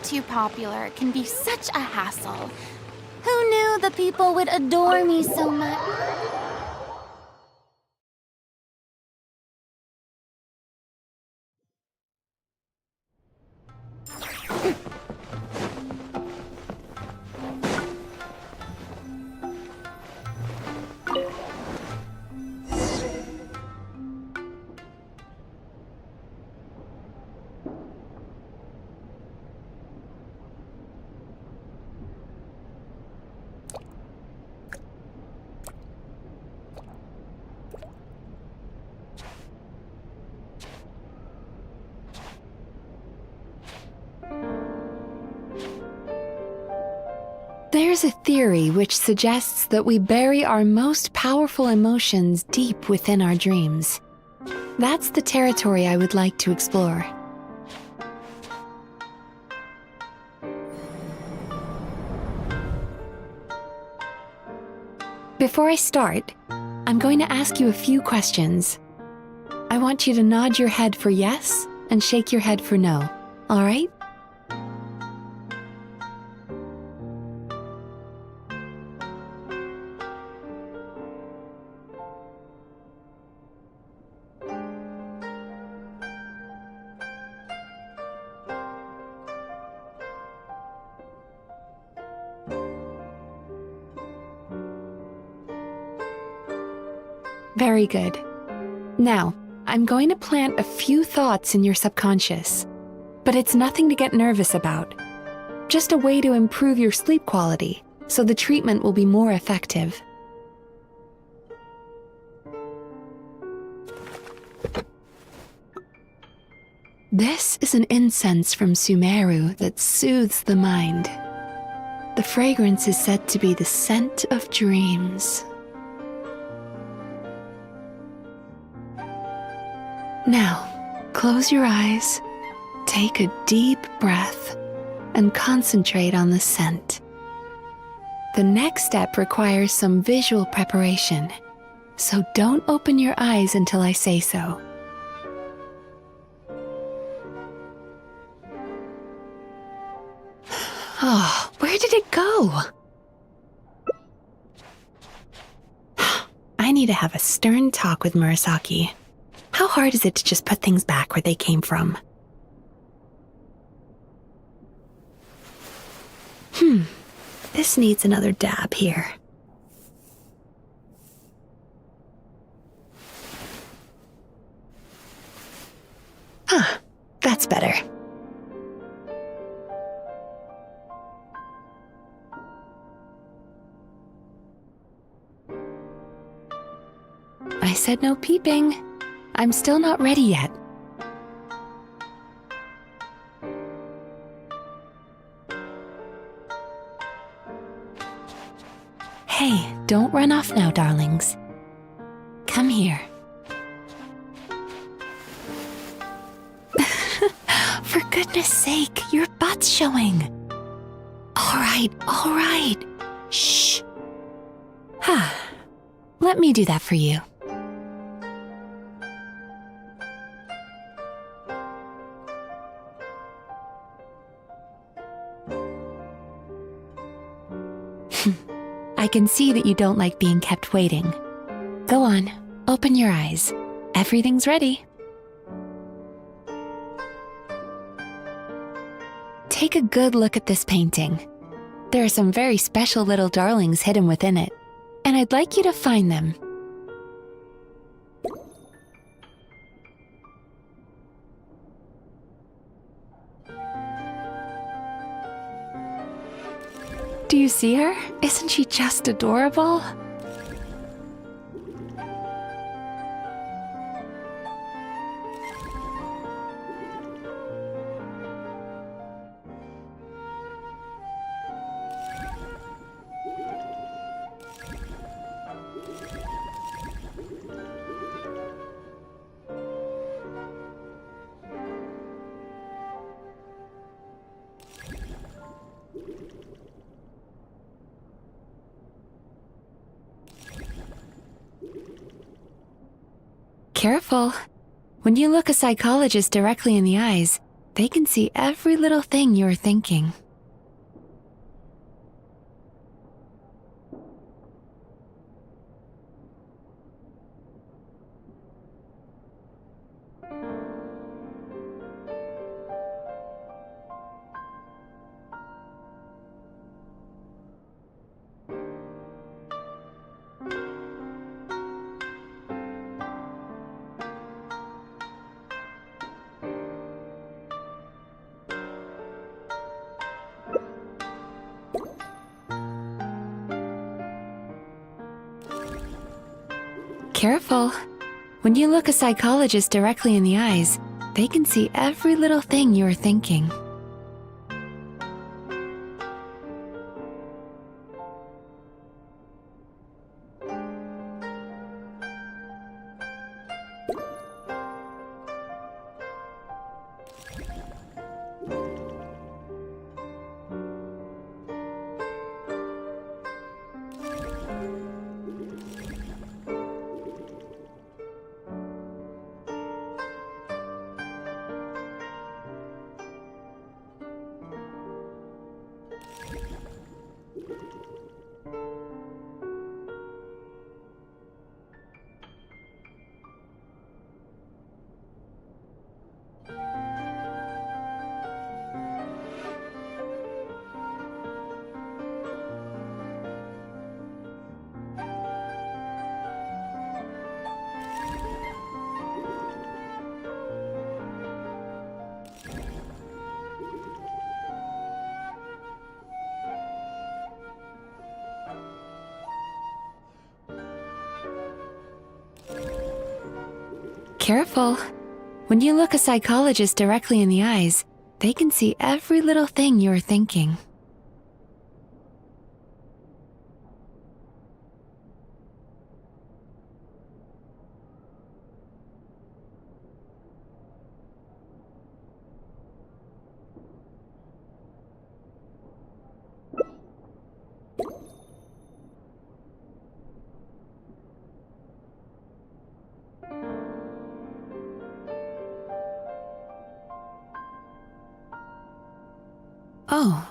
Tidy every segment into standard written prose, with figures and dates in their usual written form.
too popular can be such a hassle. Who knew the people would adore me so much? There's a theory which suggests that we bury our most powerful emotions deep within our dreams. That's the territory I would like to explore. Before I start, I'm going to ask you a few questions. I want you to nod your head for yes and shake your head for no, all right? Very good. Now, I'm going to plant a few thoughts in your subconscious, but it's nothing to get nervous about. Just a way to improve your sleep quality, so the treatment will be more effective. This is an incense from Sumeru that soothes the mind. The fragrance is said to be the scent of dreams. Now, close your eyes, take a deep breath, and concentrate on the scent. The next step requires some visual preparation, so don't open your eyes until I say so. Oh, where did it go? I need to have a stern talk with Murasaki. How hard is it to just put things back where they came from? This needs another dab here. That's better. I said no peeping. I'm still not ready yet. Hey, don't run off now, darlings. Come here. For goodness sake, your butt's showing. All right. Shh. Let me do that for you. I can see that you don't like being kept waiting. Go on, open your eyes. Everything's ready. Take a good look at this painting. There are some very special little darlings hidden within it, and I'd like you to find them. Do you see her? Isn't she just adorable? Careful. When you look a psychologist directly in the eyes, they can see every little thing you're thinking. Careful. When you look a psychologist directly in the eyes, they can see every little thing you're thinking. Careful. When you look a psychologist directly in the eyes, they can see every little thing you're thinking. Oh,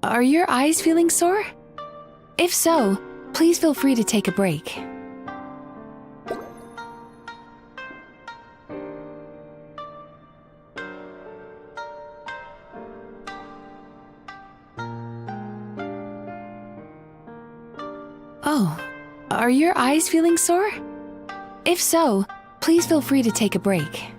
are your eyes feeling sore? If so, please feel free to take a break. Oh, are your eyes feeling sore? If so, please feel free to take a break.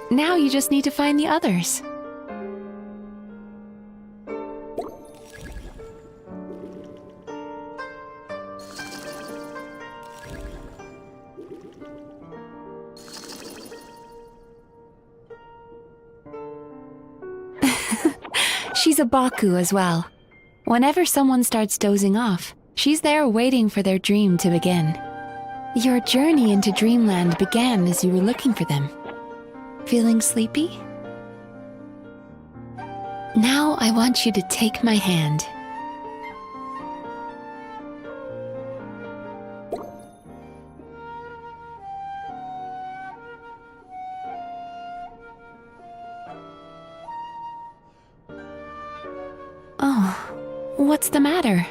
Now you just need to find the others. She's a Baku as well. Whenever someone starts dozing off, she's there waiting for their dream to begin. Your journey into Dreamland began as you were looking for them. Feeling sleepy? Now I want you to take my hand. Oh, what's the matter?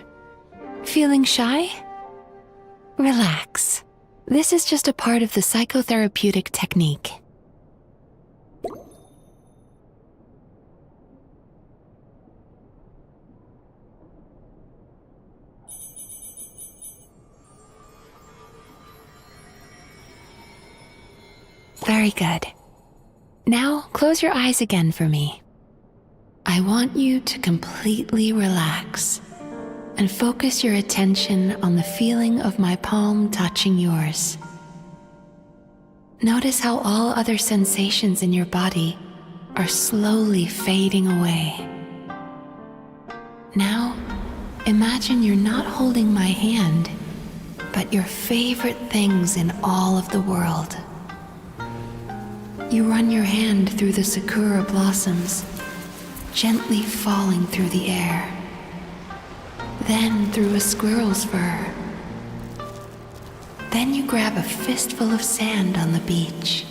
Feeling shy? Relax. This is just a part of the psychotherapeutic technique. Very good. Now close your eyes again for me. I want you to completely relax and focus your attention on the feeling of my palm touching yours. Notice how all other sensations in your body are slowly fading away. Now, imagine you're not holding my hand, but your favorite things in all of the world. You run your hand through the sakura blossoms, gently falling through the air, then through a squirrel's fur. Then you grab a fistful of sand on the beach.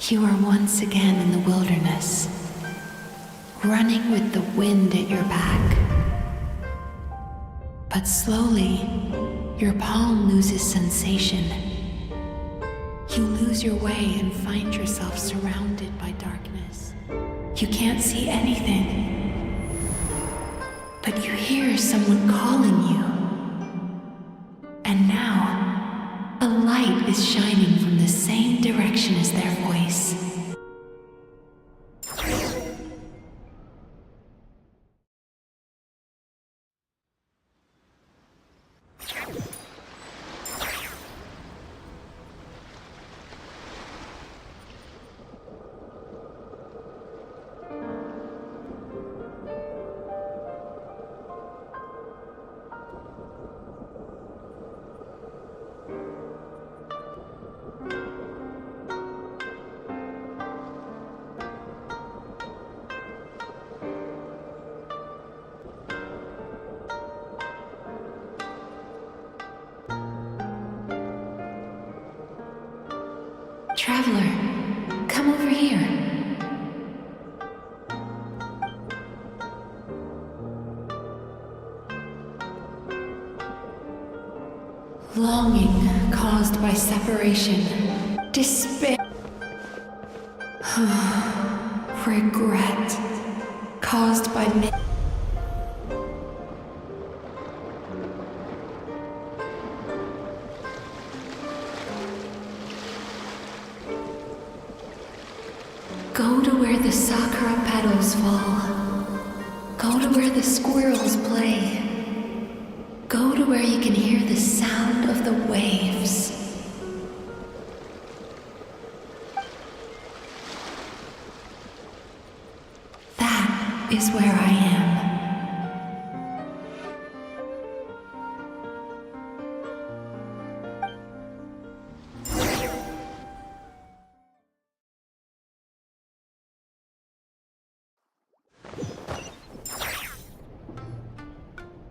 You are once again in the wilderness, running with the wind at your back. But slowly, your palm loses sensation. You lose your way and find yourself surrounded by darkness. You can't see anything, but you hear someone calling you. And now, a light is shining from the same direction as their voice. Traveler, come over here. Longing caused by separation, despair, regret caused by Go to where the sakura petals fall. Go to where the squirrels play. Go to where you can hear the sound of the waves. That is where I am.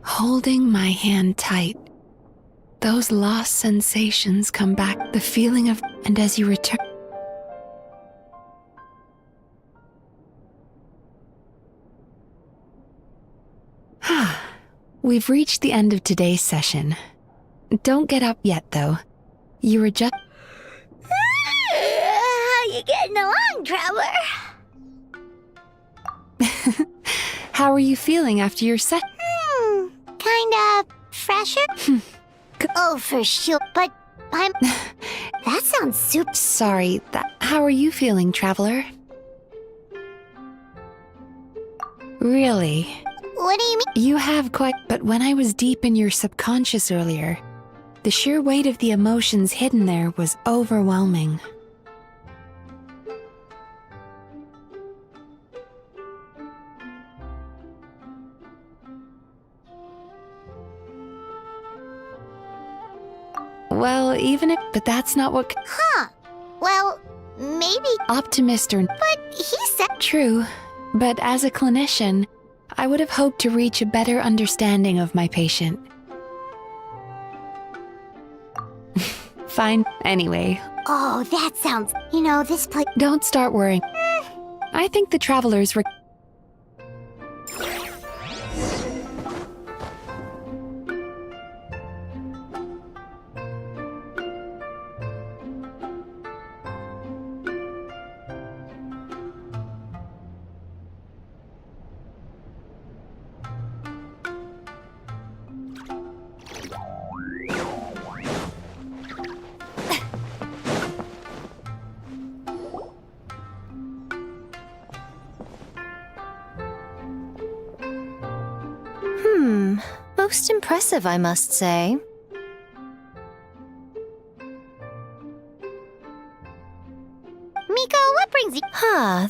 Holding my hand tight, those lost sensations come back, the feeling of, and as you return. We've reached the end of today's session. Don't get up yet, though. You were just... How you getting along, Traveler? How are you feeling after your set? Kinda fresher? Oh, for sure, but I'm... That sounds super... Sorry, how are you feeling, Traveler? Really? What do you mean? You have quite... But when I was deep in your subconscious earlier, the sheer weight of the emotions hidden there was overwhelming. Well, even if... But that's not what... Huh. Well, maybe... Optimist or... But he said... True. But as a clinician, I would have hoped to reach a better understanding of my patient. Fine. Anyway. Oh, that sounds... You know, this place... Don't start worrying. I think the travelers were... Most impressive, I must say. Miko, what brings you...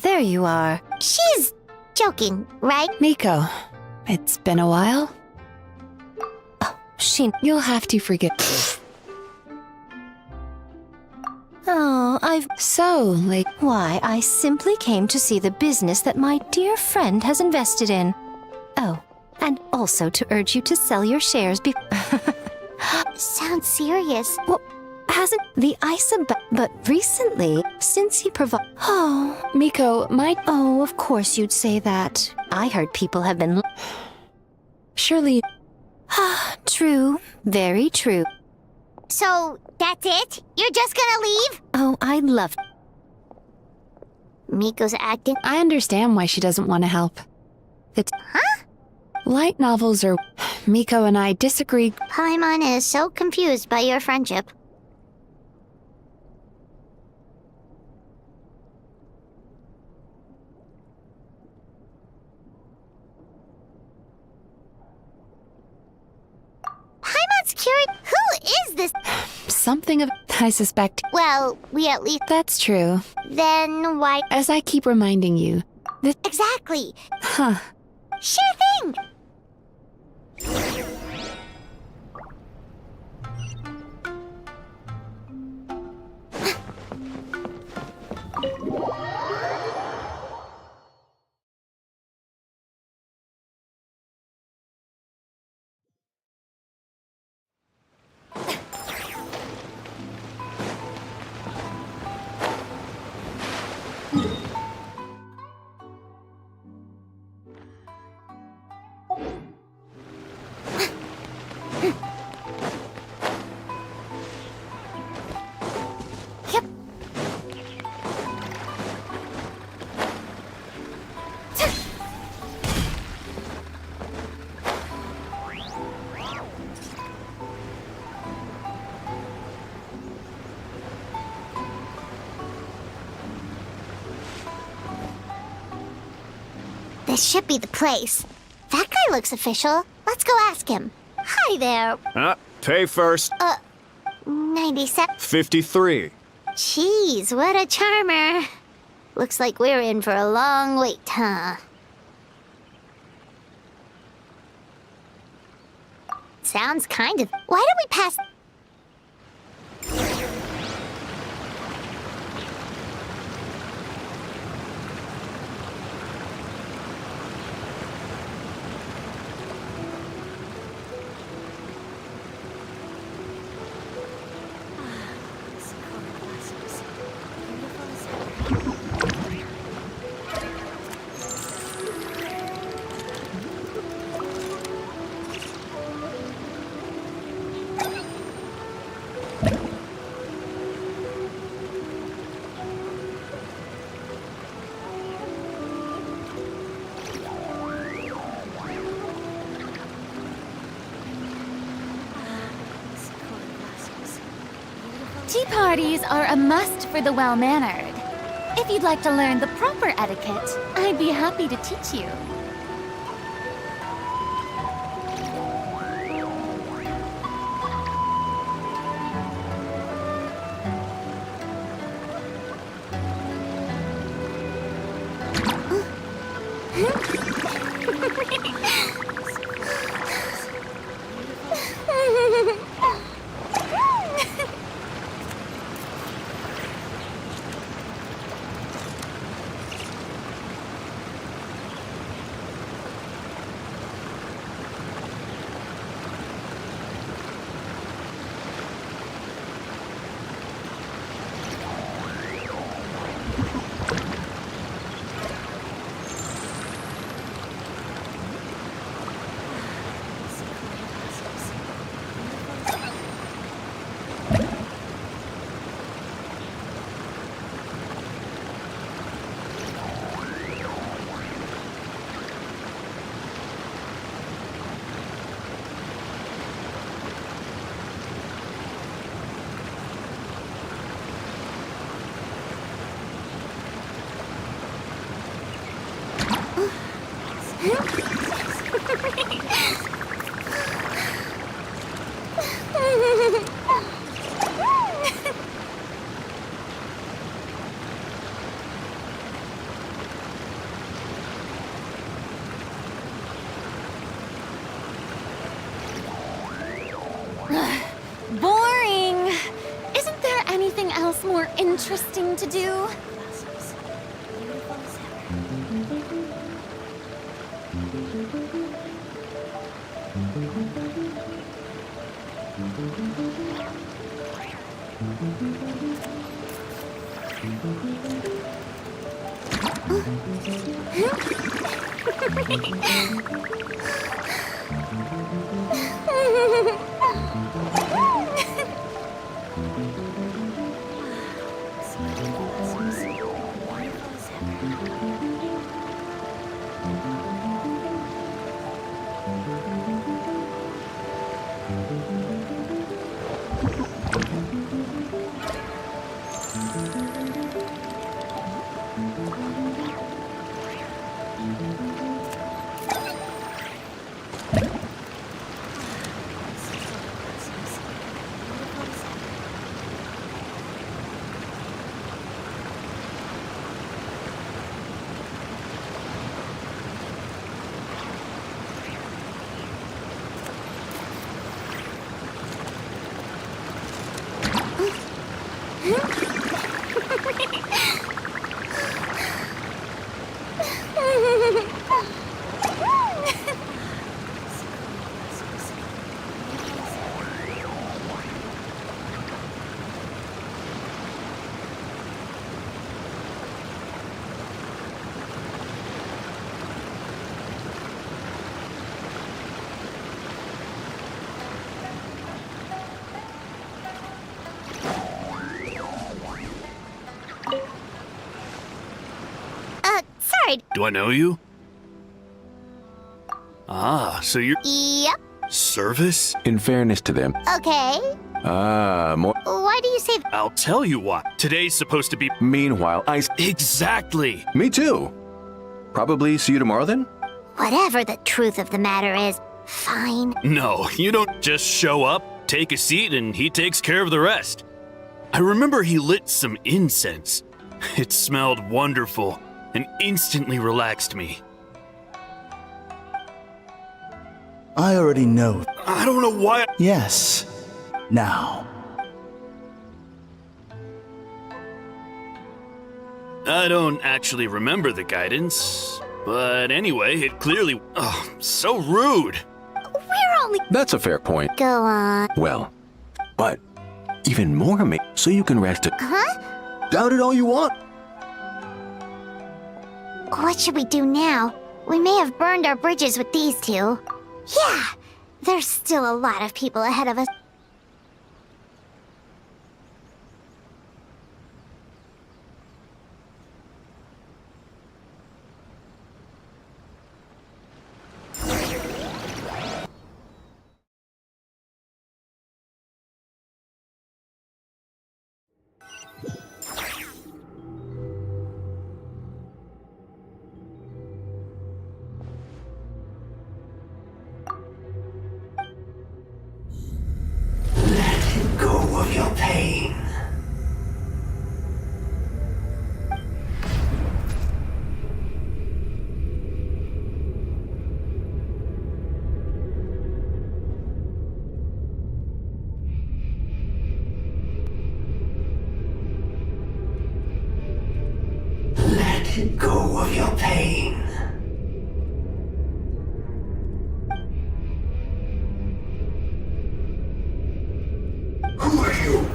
there you are. She's joking, right? Miko, it's been a while? You'll have to forget. Why, I simply came to see the business that my dear friend has invested in. Oh, and also to urge you to sell your shares Sounds serious. Well, hasn't the but recently, since he Oh, Miko, oh, of course you'd say that. I heard people have been... Surely... True, very true. So, that's it? You're just gonna leave? Oh, I'd love... Miko's acting... I understand why she doesn't want to help. Huh? Light novels are... Miko and I disagree. Paimon is so confused by your friendship. Paimon's curious. Who is this? Something of... I suspect... Well, we at least... That's true. Then why... As I keep reminding you... Exactly. Huh. Sure thing. This should be the place. That guy looks official. Let's go ask him. Hi there. Pay first. 97. 53. Jeez, what a charmer. Looks like we're in for a long wait, huh? Sounds kind of... Why don't we pass... Tea parties are a must for the well-mannered. If you'd like to learn the proper etiquette, I'd be happy to teach you. Boring! Isn't there anything else more interesting to do? Sorry. Do I know you? Ah, so you're Yep. service? In fairness to them, Okay. more. Why do you say I'll tell you why. Today's supposed to be Meanwhile, exactly. Me too. Probably see you tomorrow then? whatever the truth of the matter is? Fine. No, you don't just show up, take a seat, and he takes care of the rest. I remember he lit some incense. It smelled wonderful and instantly relaxed me. I already know. I don't know why. Yes. Now. I don't actually remember the guidance, but anyway, it clearly. Oh, so rude. We're only. That's a fair point. Go on. Well, but even more amazing, so you can rest it. Huh? Doubt it all you want. What should we do now? We may have burned our bridges with these two. Yeah, there's still a lot of people ahead of us. Go of your pain. Let go of your pain. Who are you?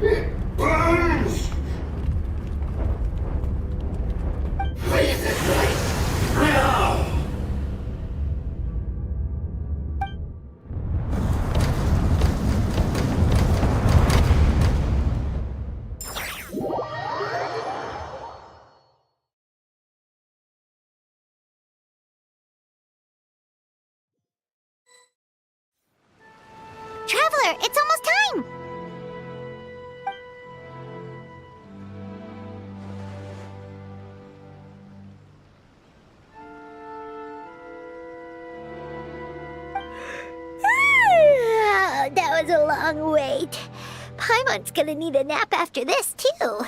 It burns! Leave this place now! Traveler, it's almost time! That was a long wait. Paimon's gonna need a nap after this, too.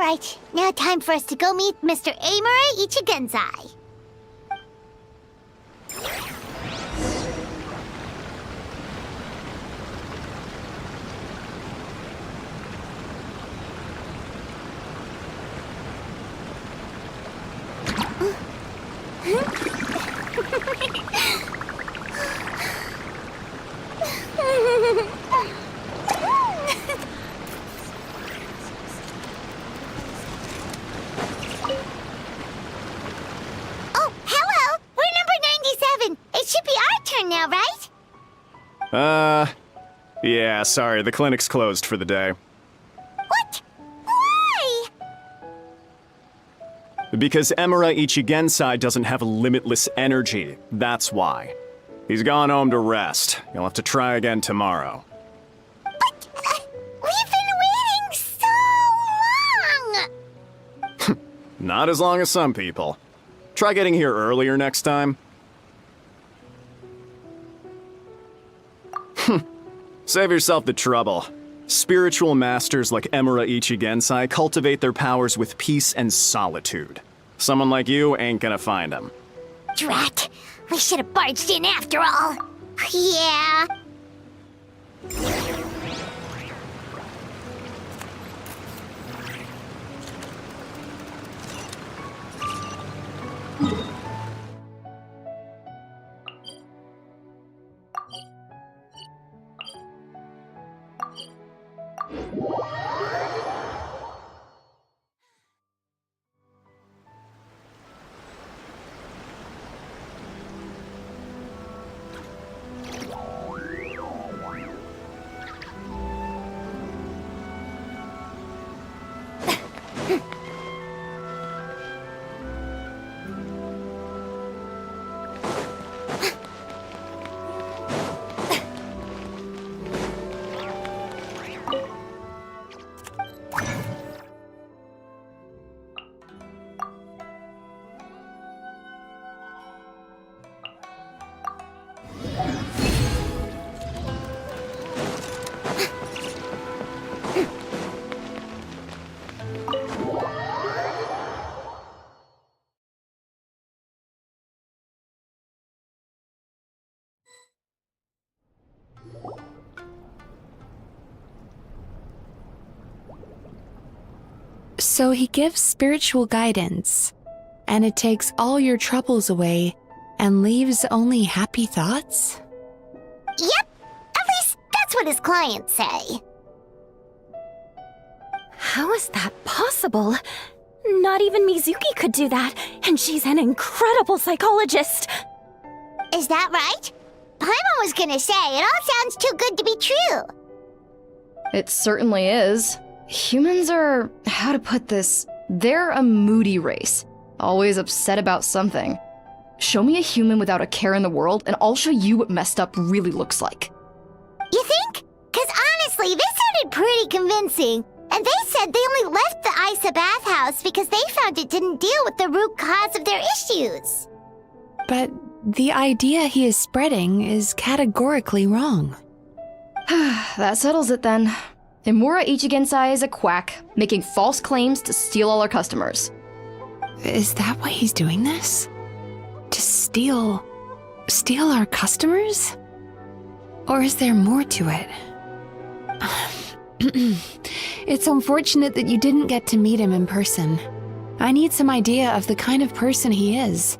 Alright, now time for us to go meet Mr. Amura Ichigenzai. Oh, hello! We're number 97! It should be our turn now, right? Yeah, sorry, the clinic's closed for the day. What? Why? Because Emura Ichigensai doesn't have limitless energy, that's why. He's gone home to rest. You'll have to try again tomorrow. But we've been waiting so long! Not as long as some people. Try getting here earlier next time. Save yourself the trouble. Spiritual masters like Emura Ichigensai cultivate their powers with peace and solitude. Someone like you ain't gonna find them. Drat! We should have barged in after all. Yeah. So he gives spiritual guidance, and it takes all your troubles away and leaves only happy thoughts? Yep. At least that's what his clients say. How is that possible? Not even Mizuki could do that, and she's an incredible psychologist. Is that right? Paimon was gonna say, it all sounds too good to be true. It certainly is. Humans are, how to put this, they're a moody race, always upset about something. Show me a human without a care in the world, and I'll show you what messed up really looks like. You think? Cause honestly, this sounded pretty convincing. And they said they only left the Isa bathhouse because they found it didn't deal with the root cause of their issues. But the idea he is spreading is categorically wrong. That settles it then. Emura Ichigensai is a quack, making false claims to steal all our customers. Is that why he's doing this? To steal our customers? Or is there more to it? It's unfortunate that you didn't get to meet him in person. I need some idea of the kind of person he is.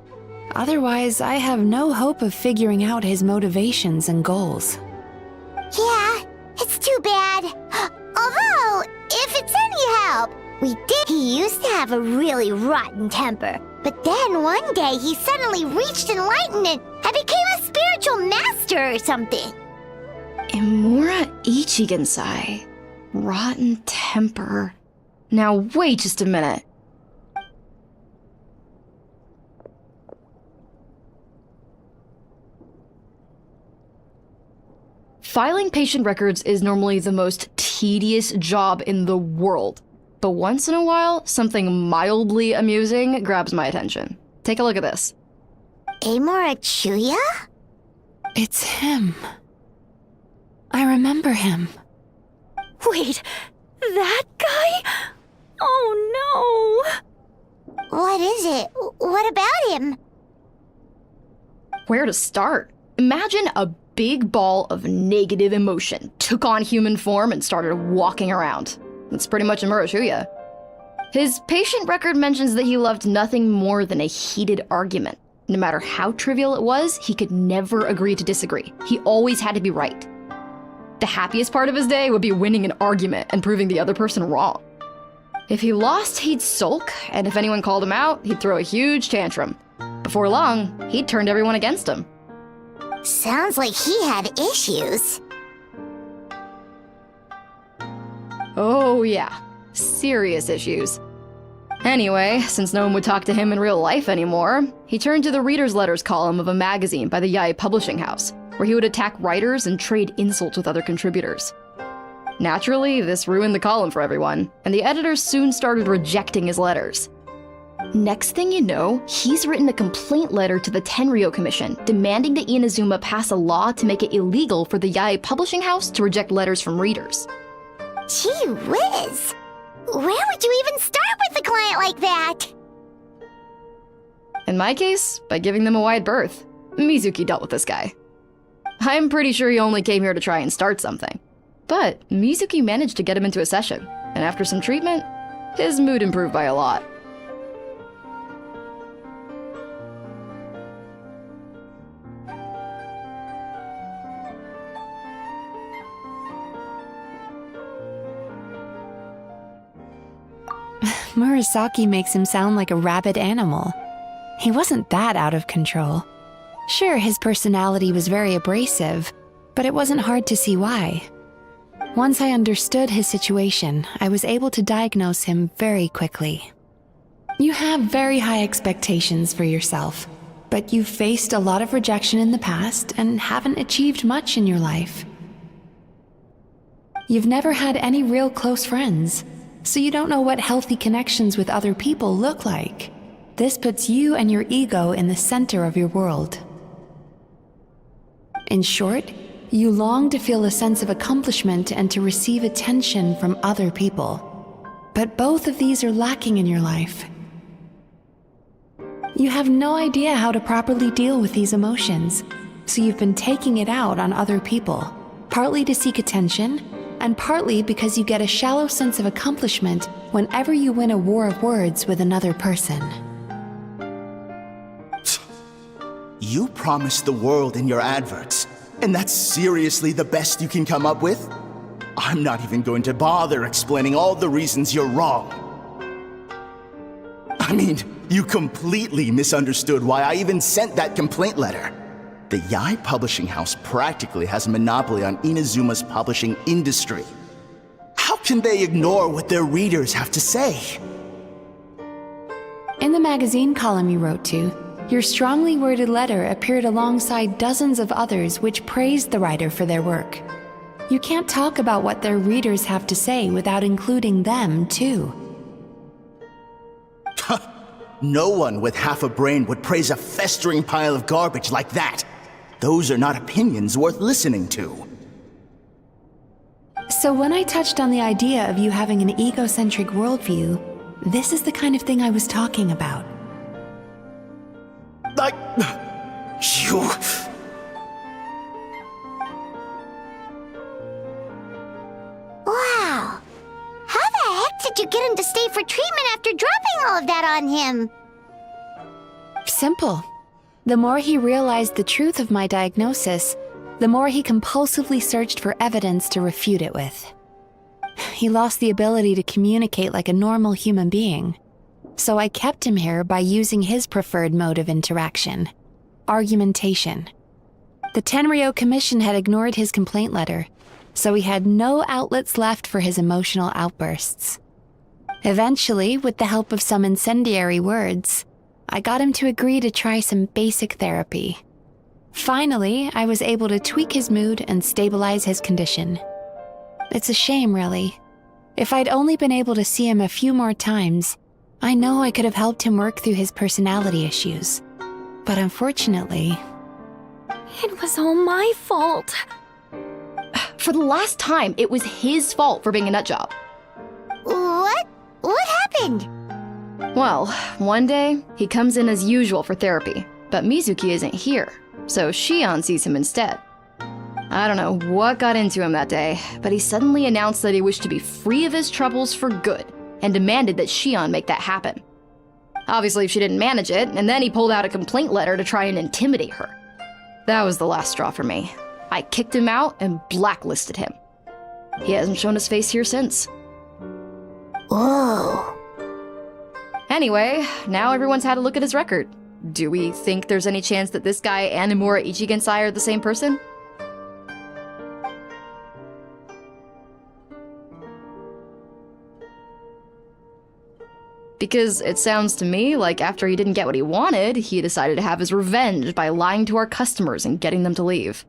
Otherwise, I have no hope of figuring out his motivations and goals. Yeah, it's too bad. Although, if it's any help, he used to have a really rotten temper. But then one day he suddenly reached enlightenment and became a spiritual master or something. Emura Ichigensai. Rotten temper. Now wait just a minute. Filing patient records is normally the most tedious job in the world. But once in a while, something mildly amusing grabs my attention. Take a look at this. Amura Chuya? It's him. I remember him. Wait, that guy? Oh What about him? Where to start? Imagine a big ball of negative emotion took on human form and started walking around. That's pretty much a Murashuya. His patient record mentions that he loved nothing more than a heated argument. No matter how trivial it was, he could never agree to disagree. He always had to be right. The happiest part of his day would be winning an argument and proving the other person wrong. If he lost, he'd sulk, and if anyone called him out, he'd throw a huge tantrum. Before long, he'd turned everyone against him. Sounds like he had issues. Oh yeah, serious issues. Anyway, since no one would talk to him in real life anymore, he turned to the reader's letters column of a magazine by the Yai Publishing House, where he would attack writers and trade insults with other contributors. Naturally, this ruined the column for everyone, and the editors soon started rejecting his letters. Next thing you know, he's written a complaint letter to the Tenryo Commission, demanding that Inazuma pass a law to make it illegal for the Yai Publishing House to reject letters from readers. Gee whiz! Where would you even start with a client like that? In my case, by giving them a wide berth. Mizuki dealt with this guy. I'm pretty sure he only came here to try and start something. But Mizuki managed to get him into a session, and after some treatment, his mood improved by a lot. Murasaki makes him sound like a rabid animal. He wasn't that out of control. Sure, his personality was very abrasive, but it wasn't hard to see why. Once I understood his situation, I was able to diagnose him very quickly. You have very high expectations for yourself, but you've faced a lot of rejection in the past and haven't achieved much in your life. You've never had any real close friends, so you don't know what healthy connections with other people look like. This puts you and your ego in the center of your world. In short, you long to feel a sense of accomplishment and to receive attention from other people. But both of these are lacking in your life. You have no idea how to properly deal with these emotions, so you've been taking it out on other people, partly to seek attention, and partly because you get a shallow sense of accomplishment whenever you win a war of words with another person. You promised the world in your adverts, and that's seriously the best you can come up with? I'm not even going to bother explaining all the reasons you're wrong. I mean, you completely misunderstood why I even sent that complaint letter. The Yai Publishing House practically has a monopoly on Inazuma's publishing industry. How can they ignore what their readers have to say? In the magazine column you wrote to, your strongly worded letter appeared alongside dozens of others which praised the writer for their work. You can't talk about what their readers have to say without including them, too. No one with half a brain would praise a festering pile of garbage like that. Those are not opinions worth listening to. So when I touched on the idea of you having an egocentric worldview, this is the kind of thing I was talking about. You... Wow. How the heck did you get him to stay for treatment after dropping all of that on him? Simple. The more he realized the truth of my diagnosis, the more he compulsively searched for evidence to refute it with. He lost the ability to communicate like a normal human being. So I kept him here by using his preferred mode of interaction: argumentation. The Tenryo Commission had ignored his complaint letter, so he had no outlets left for his emotional outbursts. Eventually, with the help of some incendiary words, I got him to agree to try some basic therapy. Finally, I was able to tweak his mood and stabilize his condition. It's a shame, really. If I'd only been able to see him a few more times, I know I could have helped him work through his personality issues. But unfortunately... It was all my fault. For the last time, it was his fault for being a nutjob. What? What happened? Well, one day, he comes in as usual for therapy, but Mizuki isn't here, so Shion sees him instead. I don't know what got into him that day, but he suddenly announced that he wished to be free of his troubles for good, and demanded that Shion make that happen. Obviously, she didn't manage it, and then he pulled out a complaint letter to try and intimidate her. That was the last straw for me. I kicked him out and blacklisted him. He hasn't shown his face here since. Whoa. Anyway, now everyone's had a look at his record. Do we think there's any chance that this guy and Imura Ichigensai are the same person? Because it sounds to me like after he didn't get what he wanted, he decided to have his revenge by lying to our customers and getting them to leave.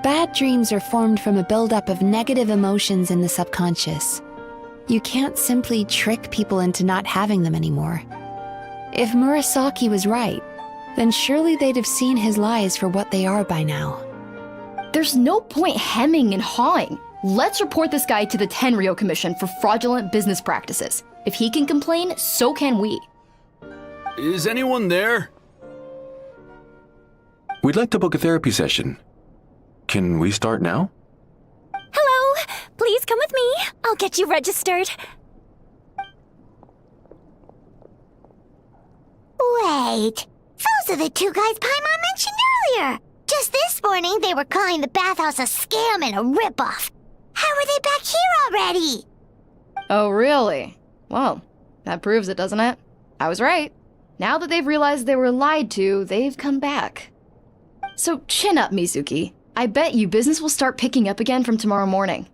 Bad dreams are formed from a buildup of negative emotions in the subconscious. You can't simply trick people into not having them anymore. If Murasaki was right, then surely they'd have seen his lies for what they are by now. There's no point hemming and hawing. Let's report this guy to the Tenryo Commission for fraudulent business practices. If he can complain, so can we. Is anyone there? We'd like to book a therapy session. Can we start now? Hello! Please come with me. I'll get you registered. Wait, those are the two guys Paimon mentioned earlier. Just this morning, they were calling the bathhouse a scam and a ripoff. How are they back here already? Oh, really? Well, that proves it, doesn't it? I was right. Now that they've realized they were lied to, they've come back. So chin up, Mizuki. I bet you business will start picking up again from tomorrow morning.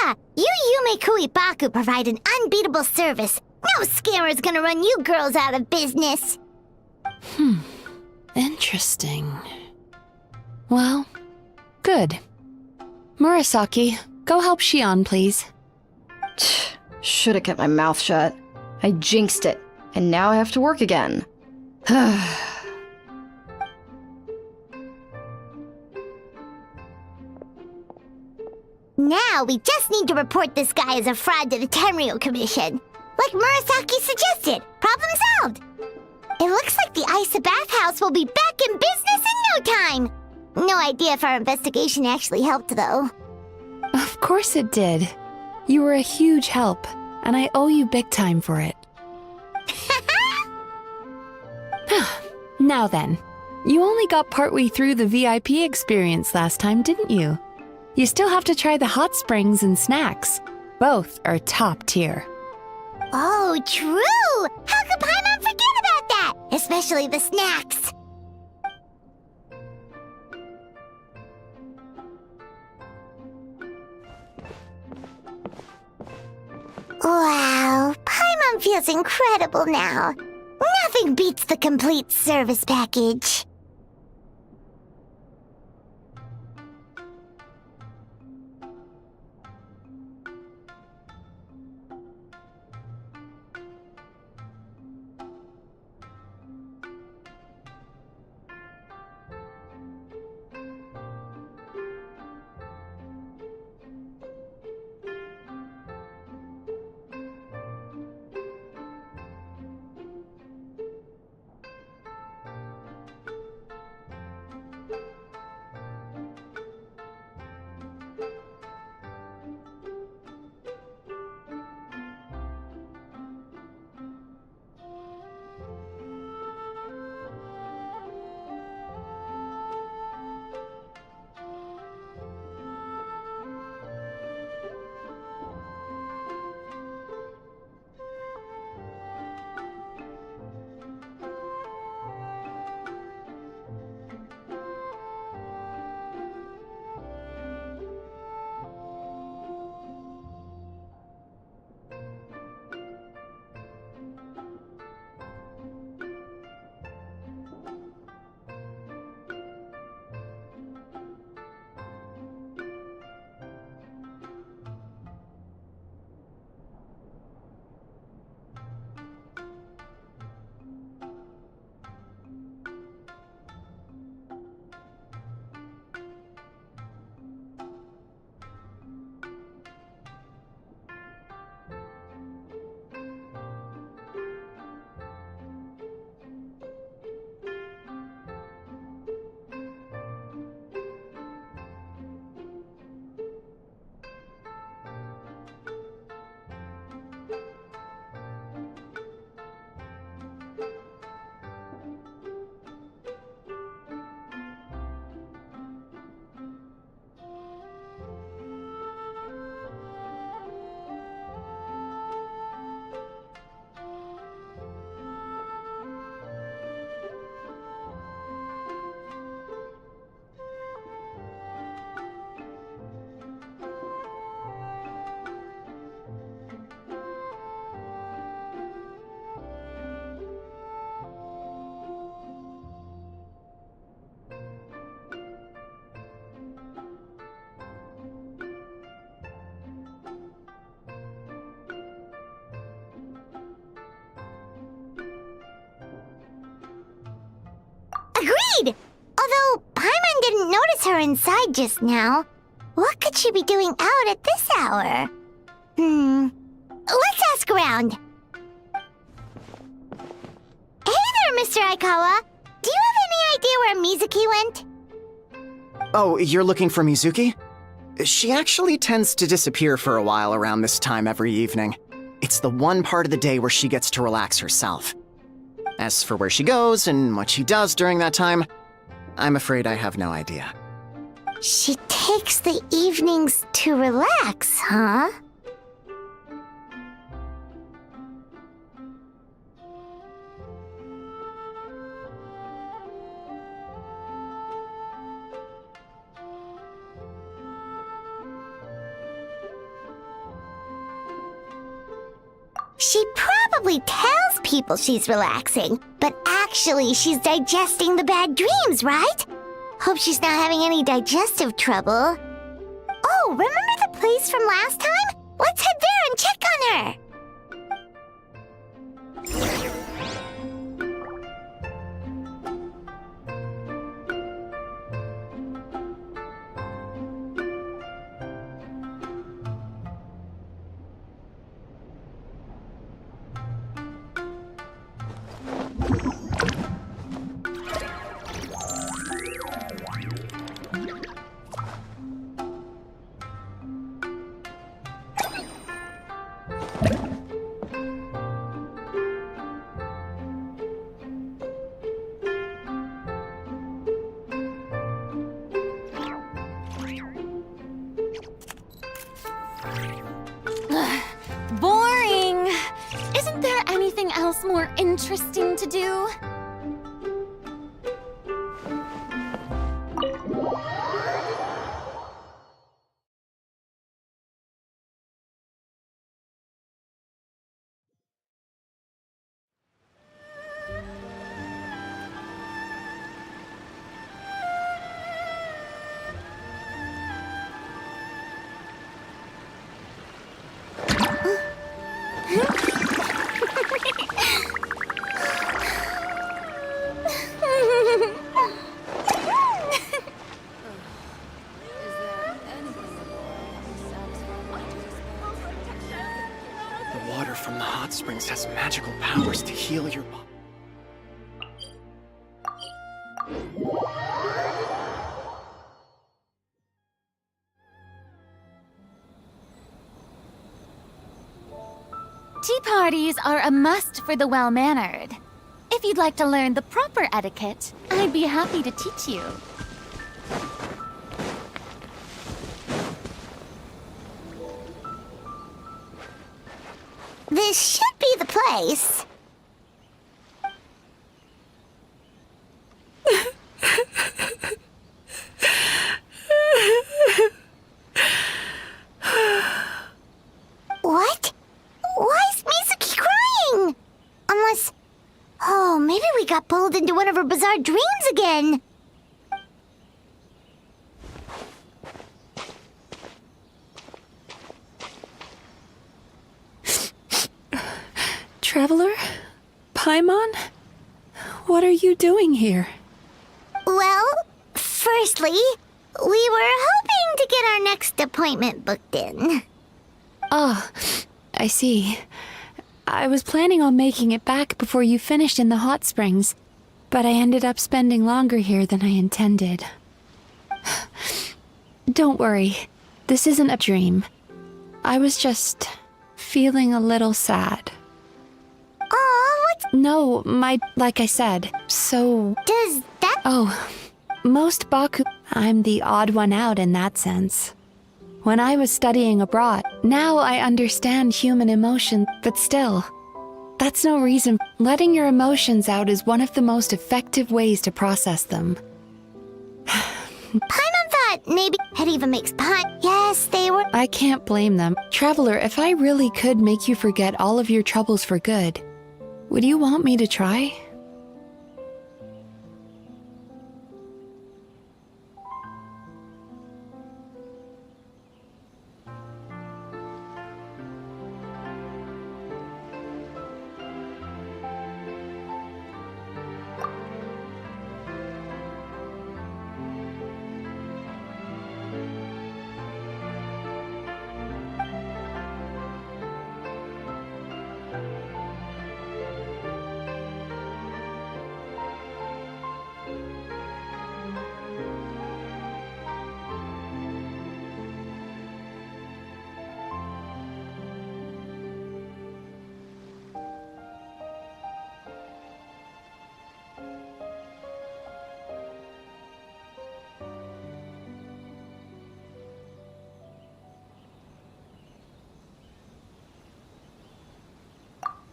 Yeah, you Yume Kuibaku provide an unbeatable service. No scammer's gonna run you girls out of business. Interesting. Well, good. Murasaki, go help Shion, please. Should have kept my mouth shut. I jinxed it, and now I have to work again. Now we just need to report this guy as a fraud to the Tenryo Commission. Like Murasaki suggested. Problem solved. It looks like the Isa bathhouse will be back in business in no time. No idea if our investigation actually helped, though. Of course it did. You were a huge help, and I owe you big time for it. Now then, you only got partway through the VIP experience last time, didn't you? You still have to try the hot springs and snacks. Both are top tier. Oh, true! How could Paimon forget about that? Especially the snacks. Wow, Paimon feels incredible now. Nothing beats the complete service package. inside! Although Paimon didn't notice her inside just now. What could she be doing out at this hour? Let's ask around. Hey there, Mr. Aikawa. Do you have any idea where Mizuki went? Oh, you're looking for Mizuki? She actually tends to disappear for a while around this time every evening. It's the one part of the day where she gets to relax herself. As for where she goes and what she does during that time, I'm afraid I have no idea. She takes the evenings to relax, huh? She probably tells people she's relaxing, but actually she's digesting the bad dreams, right? Hope she's not having any digestive trouble. Oh, remember the place from last time? Let's head there and check on her. Boring! Isn't there anything else more interesting to do? The water from the hot springs has magical powers to heal your body. Tea parties are a must for the well-mannered. If you'd like to learn the proper etiquette, I'd be happy to teach you. This should be the place. What? Why is Mizuki crying? Unless... Oh, maybe we got pulled into one of her bizarre dreams again. Traveler? Paimon? What are you doing here? Well, firstly, we were hoping to get our next appointment booked in. Oh, I see. I was planning on making it back before you finished in the hot springs, but I ended up spending longer here than I intended. Don't worry, this isn't a dream. I was just feeling a little sad. Aw, what's... No, like I said, so... Does that... Oh, most Baku... I'm the odd one out in that sense. When I was studying abroad, now I understand human emotion, but still, that's no reason. Letting your emotions out is one of the most effective ways to process them. Paimon thought maybe it even makes Paimon... Yes, they were... I can't blame them. Traveler, if I really could make you forget all of your troubles for good, would you want me to try?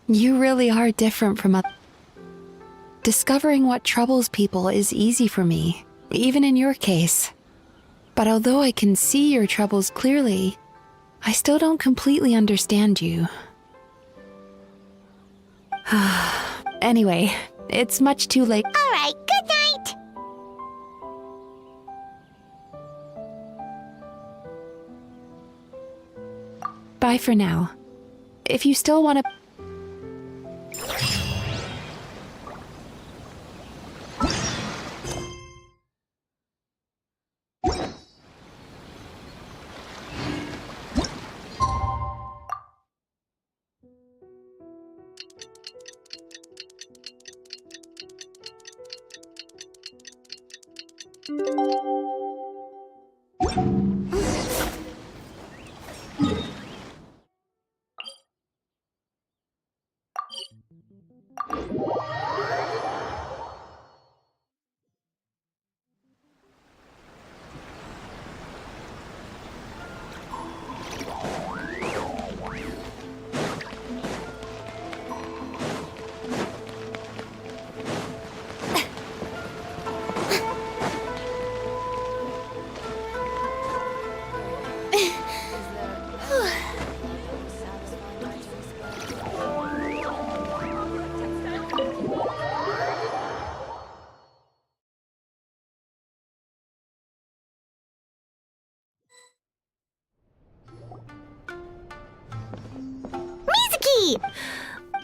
You really are different from others. Discovering what troubles people is easy for me, even in your case. But although I can see your troubles clearly, I still don't completely understand you. Anyway, it's much too late. All right, good night. Bye for now. If you still want to...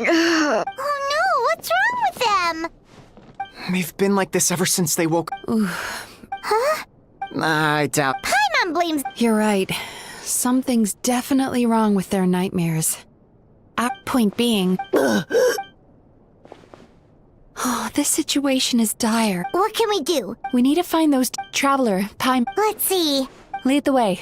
Oh no, what's wrong with them? They've been like this ever since they woke. Huh? I doubt. Paimon blames. You're right. Something's definitely wrong with their nightmares. Point being... Oh, this situation is dire. What can we do? We need to find those... Traveler, Paimon... Let's see. Lead the way.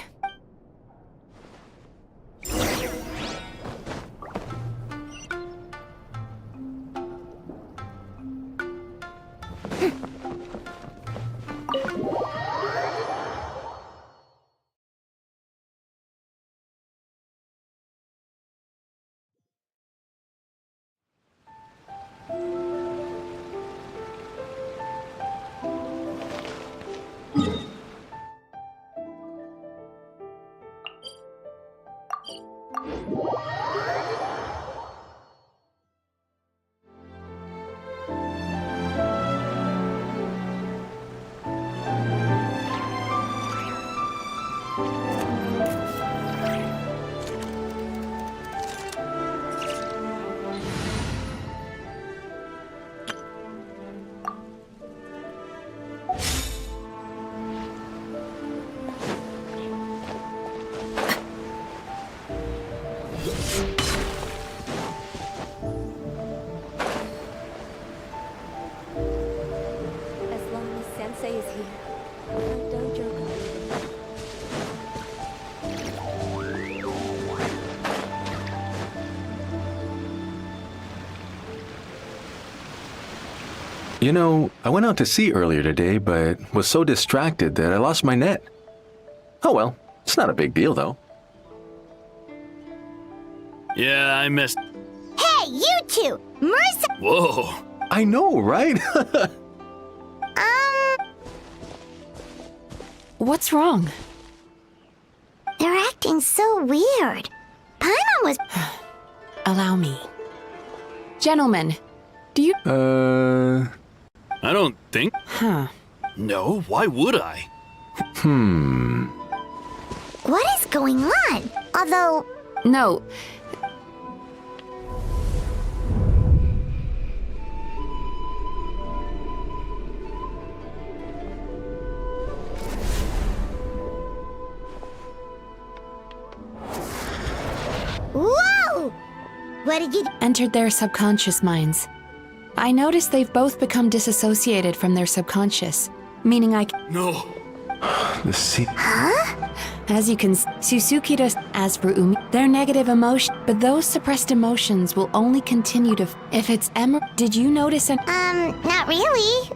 As long as Sensei is here, our dojo can live. You know, I went out to sea earlier today, but was so distracted that I lost my net. Oh well, it's not a big deal though. Yeah, I missed. Hey, you two! Marissa! Whoa. I know, right? What's wrong? They're acting so weird. Paimon was... Allow me. Gentlemen, do you... I don't think. Huh. No, why would I? What is going on? Although... No. Whoa! What did you... Entered their subconscious minds. I noticed they've both become disassociated from their subconscious, meaning No. The sea. Huh? As you can Suzuki does. As for Umi, they're negative emotion, but those suppressed emotions will only continue to... If it's did you notice Not really.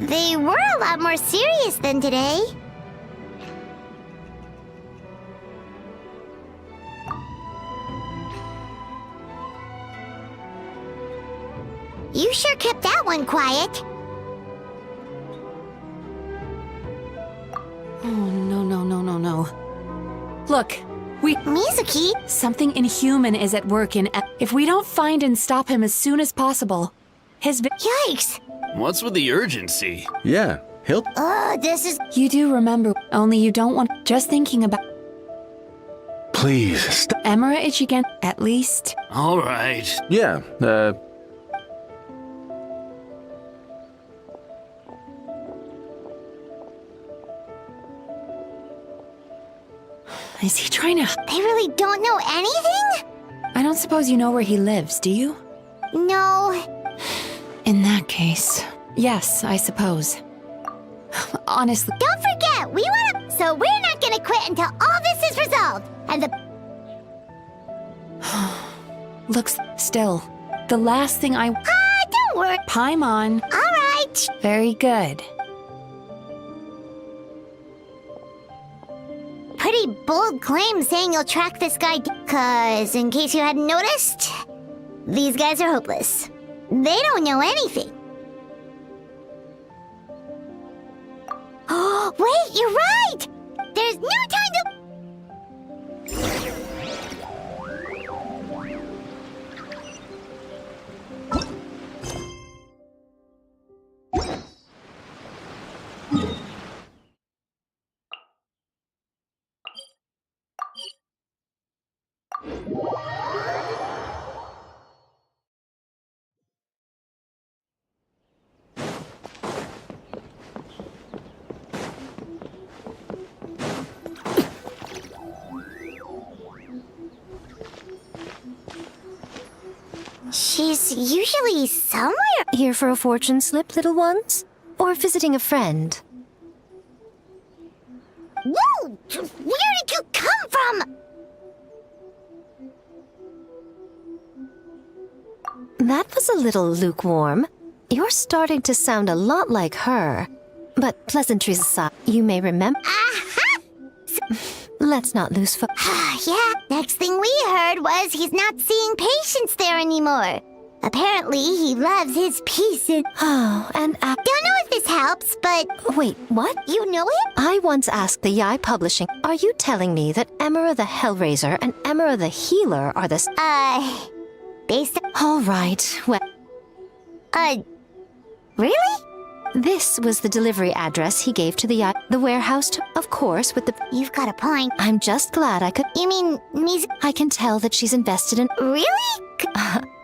They were a lot more serious than today. You sure kept that one quiet. Oh, no. Look, Mizuki? something inhuman is at work in. If we don't find and stop him as soon as possible, Yikes! What's with the urgency? Yeah, he'll. This is. You do remember, only you don't want. Just thinking about. Please, stop. Emera Ichigen, at least. All right. Yeah, Is he trying to. They really don't know anything? I don't suppose you know where he lives, do you? No. In that case, yes, I suppose. Honestly. Don't forget, we wanna. So we're not gonna quit until all this is resolved. And the. Looks still. The last thing I. Don't worry. Paimon. Alright. Very good. Pretty bold claim saying you'll track this guy. Cause, in case you hadn't noticed, these guys are hopeless. They don't know anything. Oh, wait, you're right! There's no time to. She's usually somewhere. Here for a fortune slip, little ones? Or visiting a friend? Whoa! Where did you come from? That was a little lukewarm. You're starting to sound a lot like her. But pleasantries aside, you may remember. Aha! Let's not lose Yeah, next thing we heard was he's not seeing patients there anymore. Apparently, he loves his peace and... Oh, and Don't know if this helps, but... Wait, what? You know him? I once asked the Yai Publishing, are you telling me that Emera the Hellraiser and Emera the Healer are the... Based on... All right, well... Really? This was the delivery address he gave to the warehouse, of course, with the... You've got a point. I'm just glad I could... You mean, I can tell that she's invested in... Really?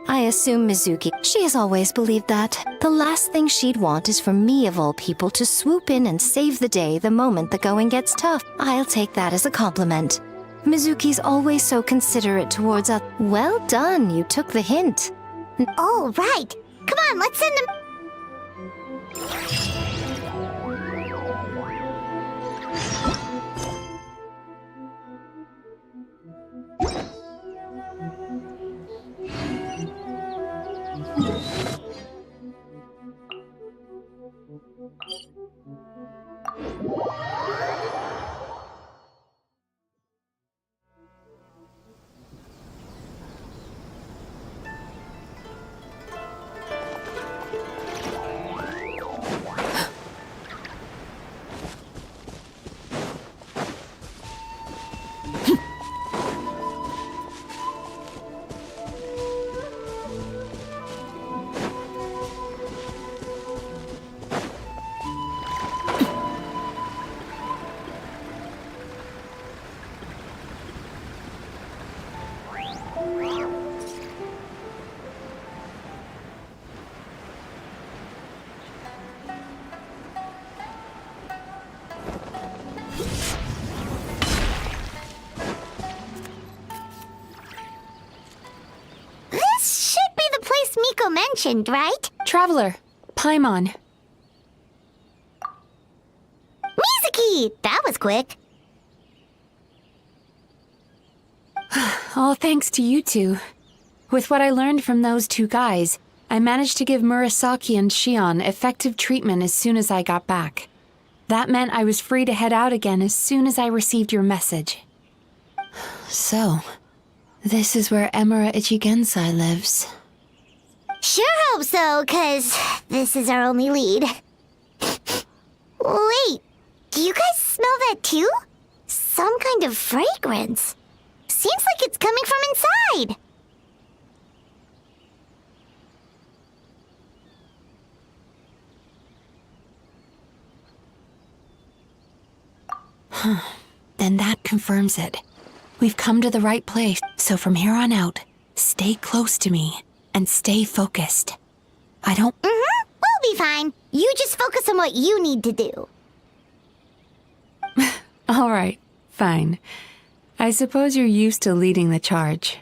I assume Mizuki. She has always believed that. The last thing she'd want is for me, of all people, to swoop in and save the day the moment the going gets tough. I'll take that as a compliment. Mizuki's always so considerate towards us. Well done, you took the hint. Oh, right. Come on, let's send him... This should be the place Miko mentioned, right? Traveler, Paimon. Mizuki! That was quick. All thanks to you two. With what I learned from those two guys, I managed to give Murasaki and Shion effective treatment as soon as I got back. That meant I was free to head out again as soon as I received your message. So, this is where Emera Ichigensai lives. Sure hope so, 'cause this is our only lead. Wait, do you guys smell that too? Some kind of fragrance. Seems like it's coming from inside. Then that confirms it. We've come to the right place, so from here on out, stay close to me and stay focused. I don't... We'll be fine. You just focus on what you need to do. All right, fine. I suppose you're used to leading the charge.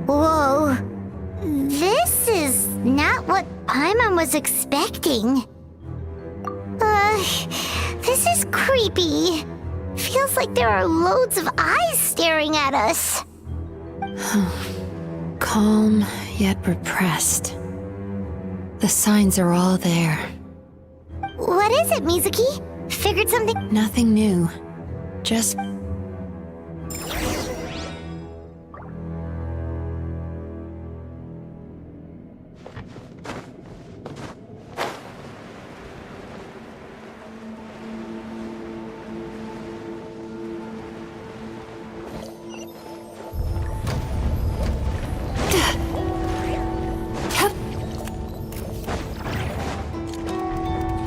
Whoa. This is not what Paimon was expecting. This is creepy. Feels like there are loads of eyes staring at us. Calm, yet repressed. The signs are all there. What is it, Mizuki? Figured something? Nothing new. Just...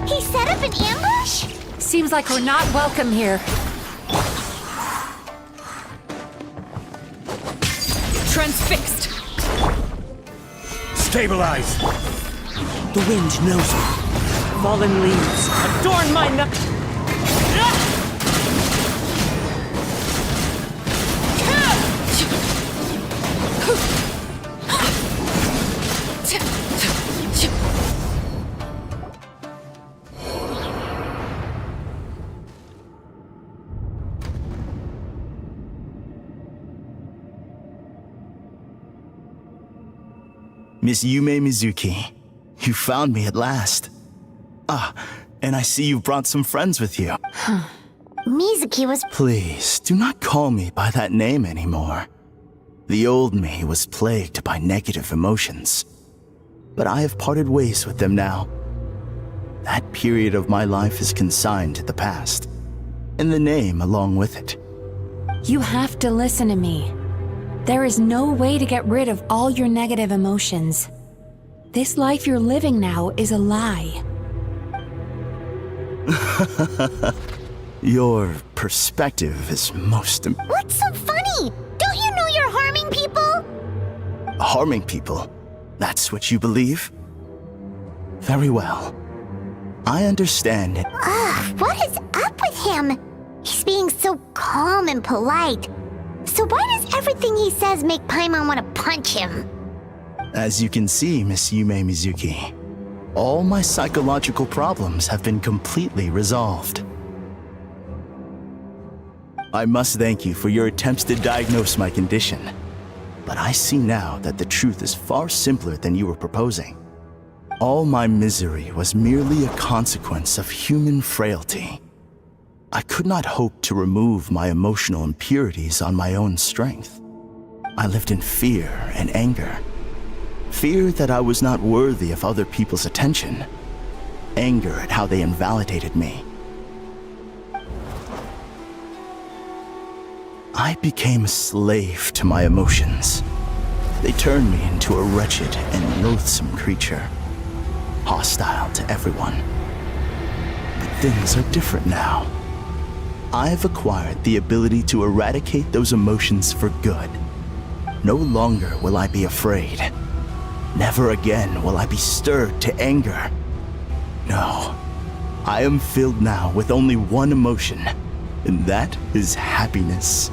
He set up an ambush? Seems like we're not welcome here. Transfixed! Stabilize! The wind knows me. Fallen leaves adorn my neck. Miss Yume Mizuki, you found me at last. Ah, and I see you've brought some friends with you. Mizuki was... Please, do not call me by that name anymore. The old me was plagued by negative emotions. But I have parted ways with them now. That period of my life is consigned to the past, and the name along with it. You have to listen to me. There is no way to get rid of all your negative emotions. This life you're living now is a lie. Your perspective is most... What's so funny? Don't you know you're harming people? Harming people? That's what you believe? Very well. I understand it. What is up with him? He's being so calm and polite. So why does everything he says make Paimon want to punch him? As you can see, Miss Yume Mizuki, all my psychological problems have been completely resolved. I must thank you for your attempts to diagnose my condition. But I see now that the truth is far simpler than you were proposing. All my misery was merely a consequence of human frailty. I could not hope to remove my emotional impurities on my own strength. I lived in fear and anger. Fear that I was not worthy of other people's attention. Anger at how they invalidated me. I became a slave to my emotions. They turned me into a wretched and loathsome creature. hostile to everyone. But things are different now. I've acquired the ability to eradicate those emotions for good. No longer will I be afraid. Never again will I be stirred to anger. No, I am filled now with only one emotion, and that is happiness.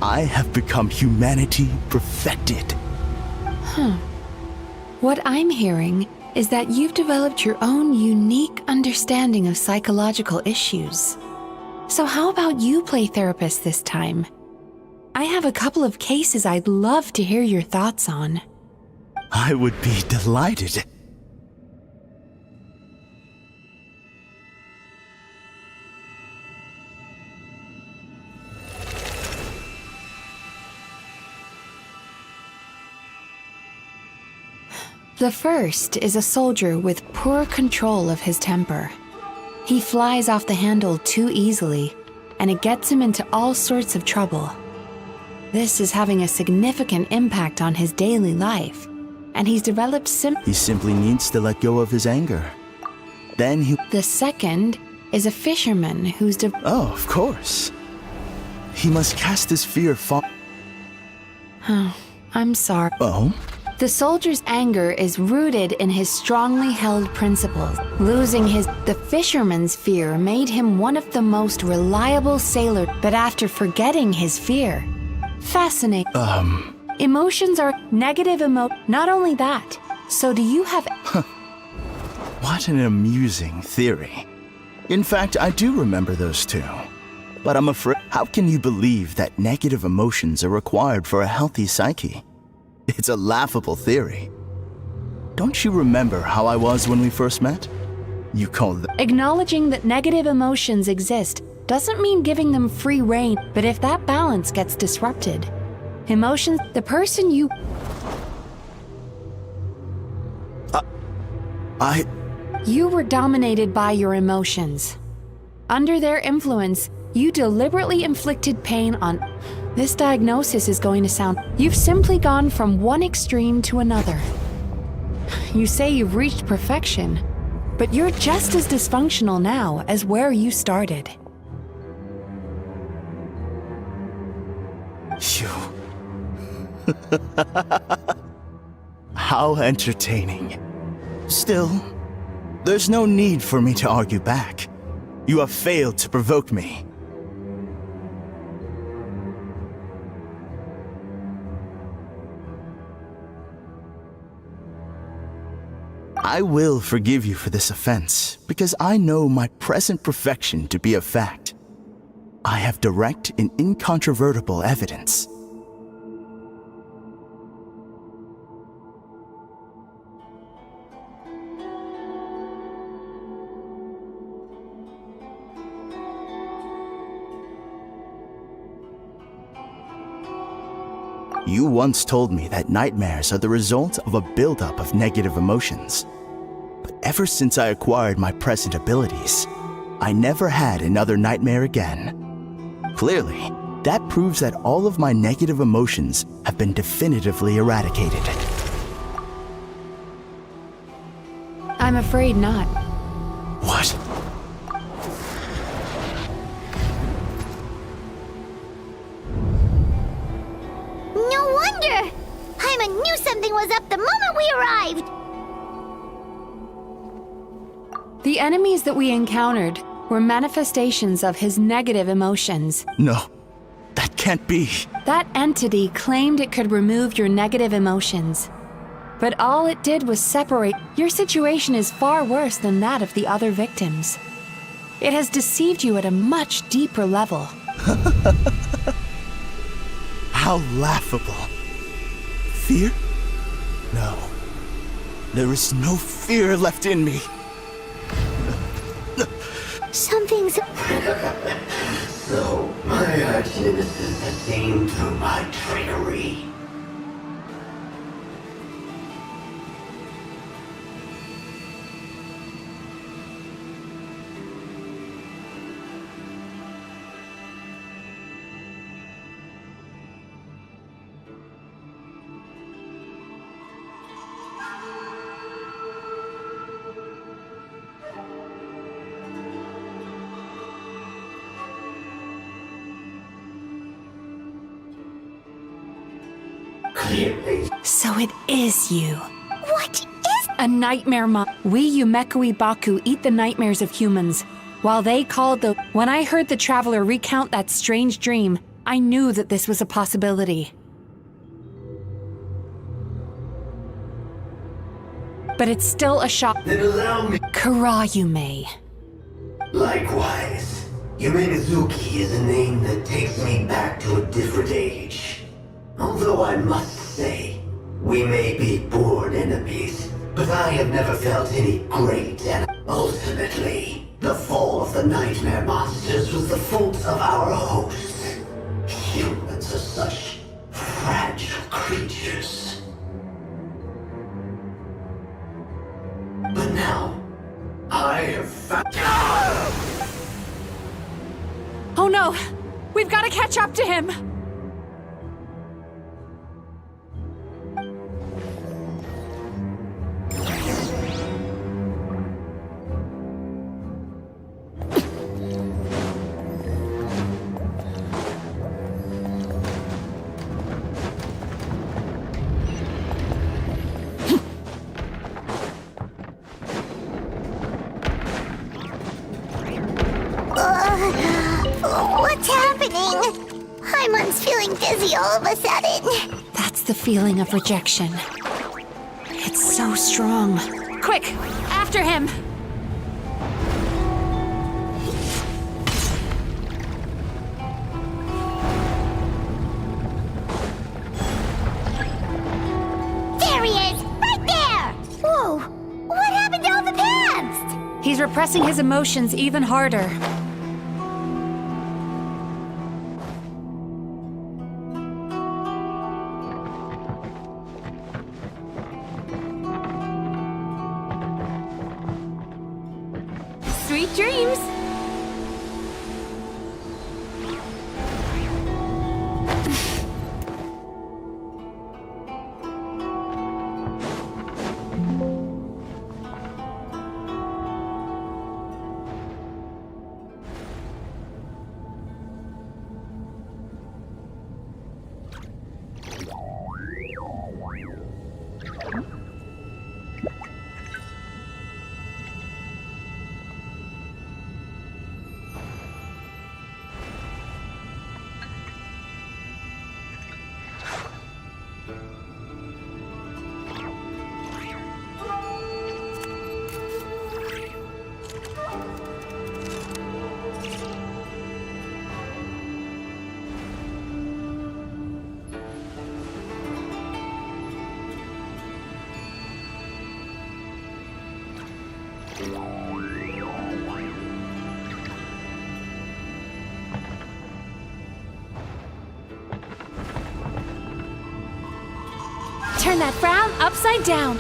I have become humanity perfected. What I'm hearing is that you've developed your own unique understanding of psychological issues. So how about you play therapist this time? I have a couple of cases I'd love to hear your thoughts on. I would be delighted. The first is a soldier with poor control of his temper. He flies off the handle too easily, and it gets him into all sorts of trouble. This is having a significant impact on his daily life, and he's developed He simply needs to let go of his anger. Then he... The second is a fisherman who's Oh, of course. He must cast his fear far... Oh, I'm sorry. Oh? The soldier's anger is rooted in his strongly held principles. The fisherman's fear made him one of the most reliable sailors, but after forgetting his fear. Fascinating. Emotions are negative Not only that, so do you have... What an amusing theory. In fact, I do remember those two. But I'm afraid... How can you believe that negative emotions are required for a healthy psyche? It's a laughable theory. Don't you remember how I was when we first met? You called them... Acknowledging that negative emotions exist doesn't mean giving them free rein, but if that balance gets disrupted, emotions, the person you... You were dominated by your emotions. Under their influence, you deliberately inflicted pain on... This diagnosis is going to sound... You've simply gone from one extreme to another. You say you've reached perfection, but you're just as dysfunctional now as where you started. You... How entertaining. Still, there's no need for me to argue back. You have failed to provoke me. I will forgive you for this offense, because I know my present perfection to be a fact. I have direct and incontrovertible evidence. You once told me that nightmares are the result of a buildup of negative emotions. But ever since I acquired my present abilities, I never had another nightmare again. Clearly, that proves that all of my negative emotions have been definitively eradicated. I'm afraid not. What? No wonder! Hyman knew something was up the moment we arrived! The enemies that we encountered were manifestations of his negative emotions. No, that can't be. That entity claimed it could remove your negative emotions. But all it did was separate. Your situation is far worse than that of the other victims. It has deceived you at a much deeper level. How laughable. Fear? No. There is no fear left in me. Something's... So, my arch-nemesis has seen through my trickery. Clearly. So it is you. What is... A nightmare We Yumekui Baku eat the nightmares of humans. While they called the... When I heard the traveler recount that strange dream, I knew that this was a possibility. But it's still a shock. Then allow me. Kurayume. Likewise. Yume Mizuki is a name that takes me back to a different age. Although I must say, we may be born enemies, but I have never felt any great and ultimately, the fall of the nightmare monsters was the fault of our hosts. Humans are such fragile creatures. But now, I have found... Oh no! We've got to catch up to him! What's happening? Paimon's feeling dizzy all of a sudden. That's the feeling of rejection. It's so strong. Quick! After him! There he is! Right there! Whoa! What happened to all the past? He's repressing his emotions even harder. Sweet dreams! Turn that frown upside down.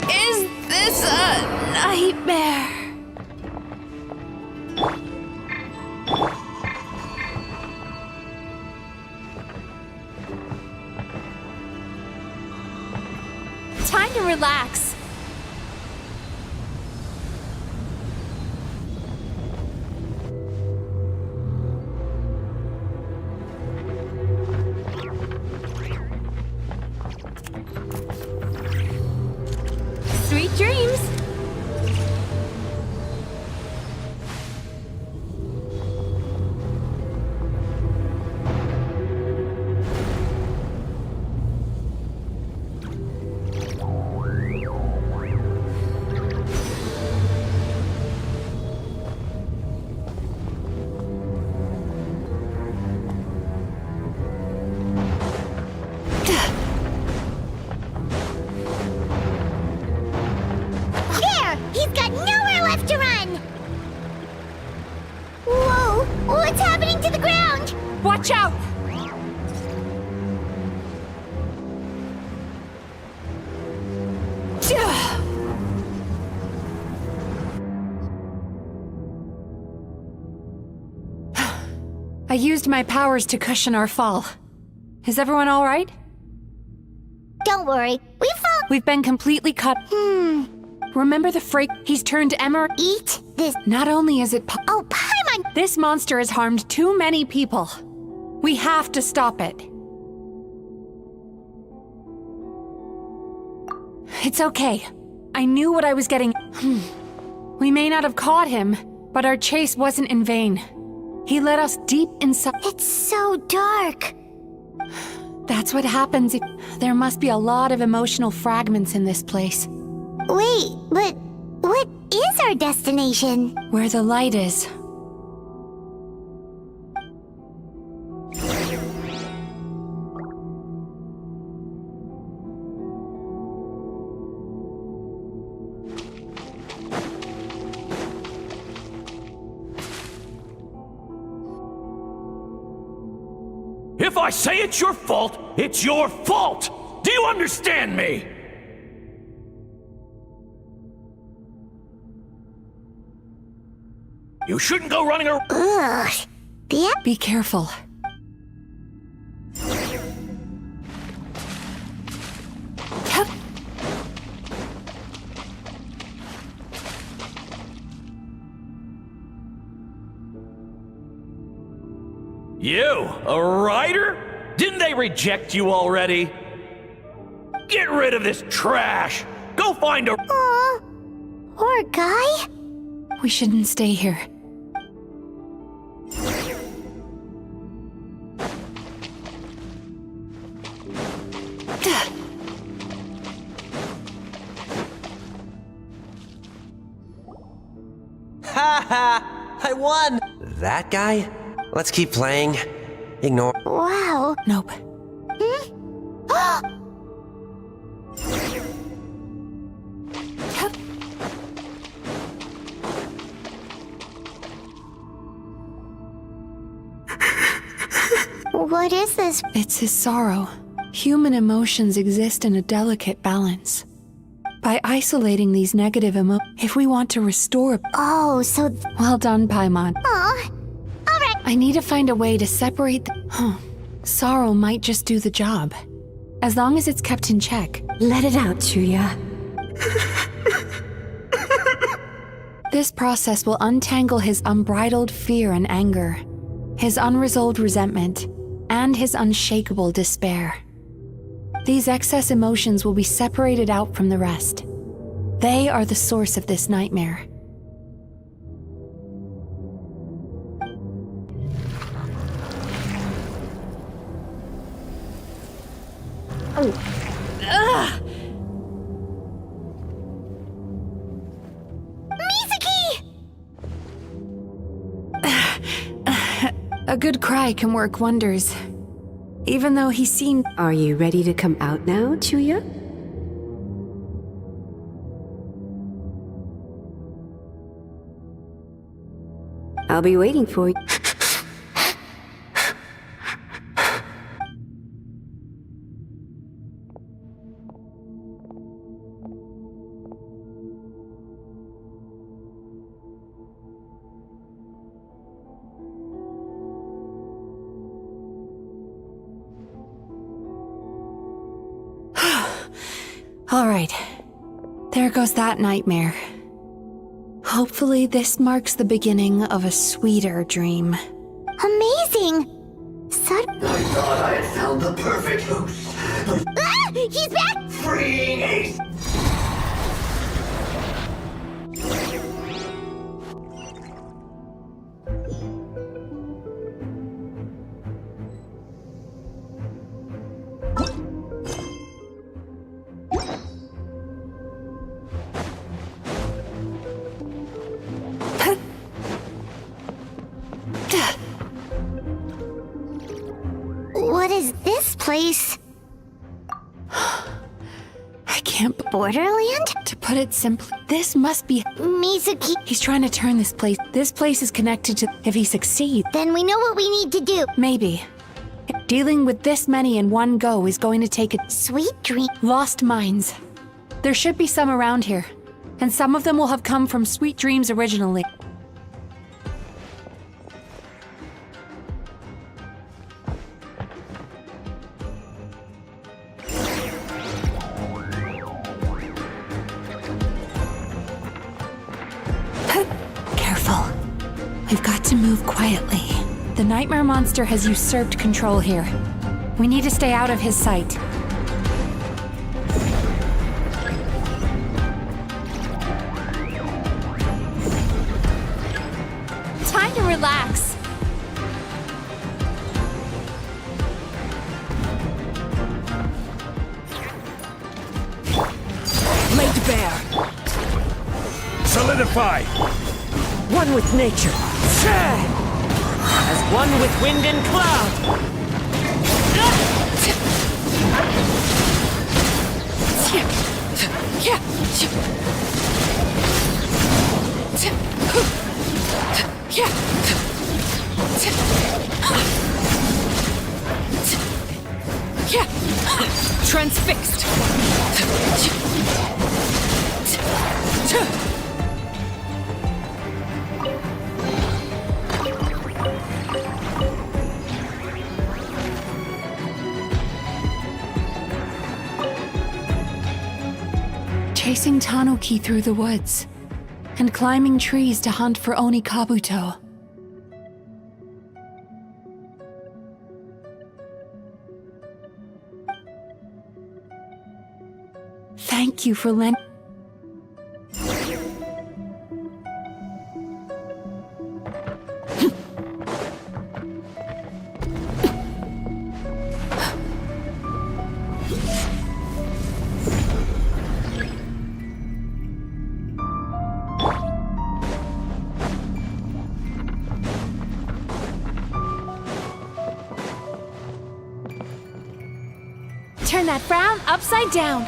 Is this a nightmare? Time to relax. Sweet dreams! There! He's got nowhere left to run! Whoa! What's happening to the ground? Watch out! I used my powers to cushion our fall. Is everyone all right? Don't worry, We've been completely cut. Remember the freak? He's turned Emmer. Eat this. Not only is it Oh, Paimon! This monster has harmed too many people. We have to stop it. It's okay. I knew what I was getting. We may not have caught him, but our chase wasn't in vain. He led us deep inside. It's so dark. That's what happens. There must be a lot of emotional fragments in this place. Wait, but what is our destination? Where the light is. If I say it's your fault, it's your fault! Do you understand me? You shouldn't go running around. Ugh. Be careful. Yep. You, a rider? Didn't they reject you already? Get rid of this trash! Go find a— Aw. Poor guy. We shouldn't stay here. Ha ha! I won! That guy? Let's keep playing. Ignore. Wow. Nope. Yep. What is this? It's his sorrow. Human emotions exist in a delicate balance. By isolating these negative if we want to restore— Oh, so... Well done, Paimon. Aw. Alright. I need to find a way to separate the— Sorrow might just do the job. As long as it's kept in check. Let it out, Chuya. This process will untangle his unbridled fear and anger, his unresolved resentment, and his unshakable despair. These excess emotions will be separated out from the rest. They are the source of this nightmare. A good cry can work wonders. Even though he seemed— Are you ready to come out now, Chuya? I'll be waiting for you. All right. There goes that nightmare. Hopefully this marks the beginning of a sweeter dream. Amazing! I thought I had found the perfect host. Ah! He's back! Freeing Ace! What is this place? I can't— Borderland? To put it simply, this must be— Mizuki. He's trying to turn this place— This place is connected to— If he succeeds— Then we know what we need to do. Maybe. Dealing with this many in one go is going to take a— Sweet dream. Lost mines. There should be some around here. And some of them will have come from Sweet Dreams originally. We've got to move quietly. The nightmare monster has usurped control here. We need to stay out of his sight. Time to relax. Laid bare. Solidify! One with nature. As one with wind and cloud. Transfixed. Chasing Tanuki through the woods, and climbing trees to hunt for Oni Kabuto. Thank you for lending. Turn that frown upside down.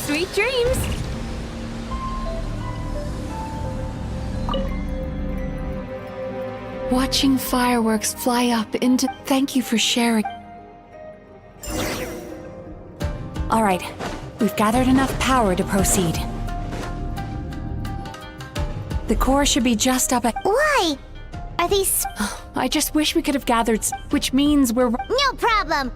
Sweet dreams. Watching fireworks fly up into... Thank you for sharing. All right, we've gathered enough power to proceed. The core should be just up at... Why? Are these... I just wish we could have gathered, which means we're... No problem.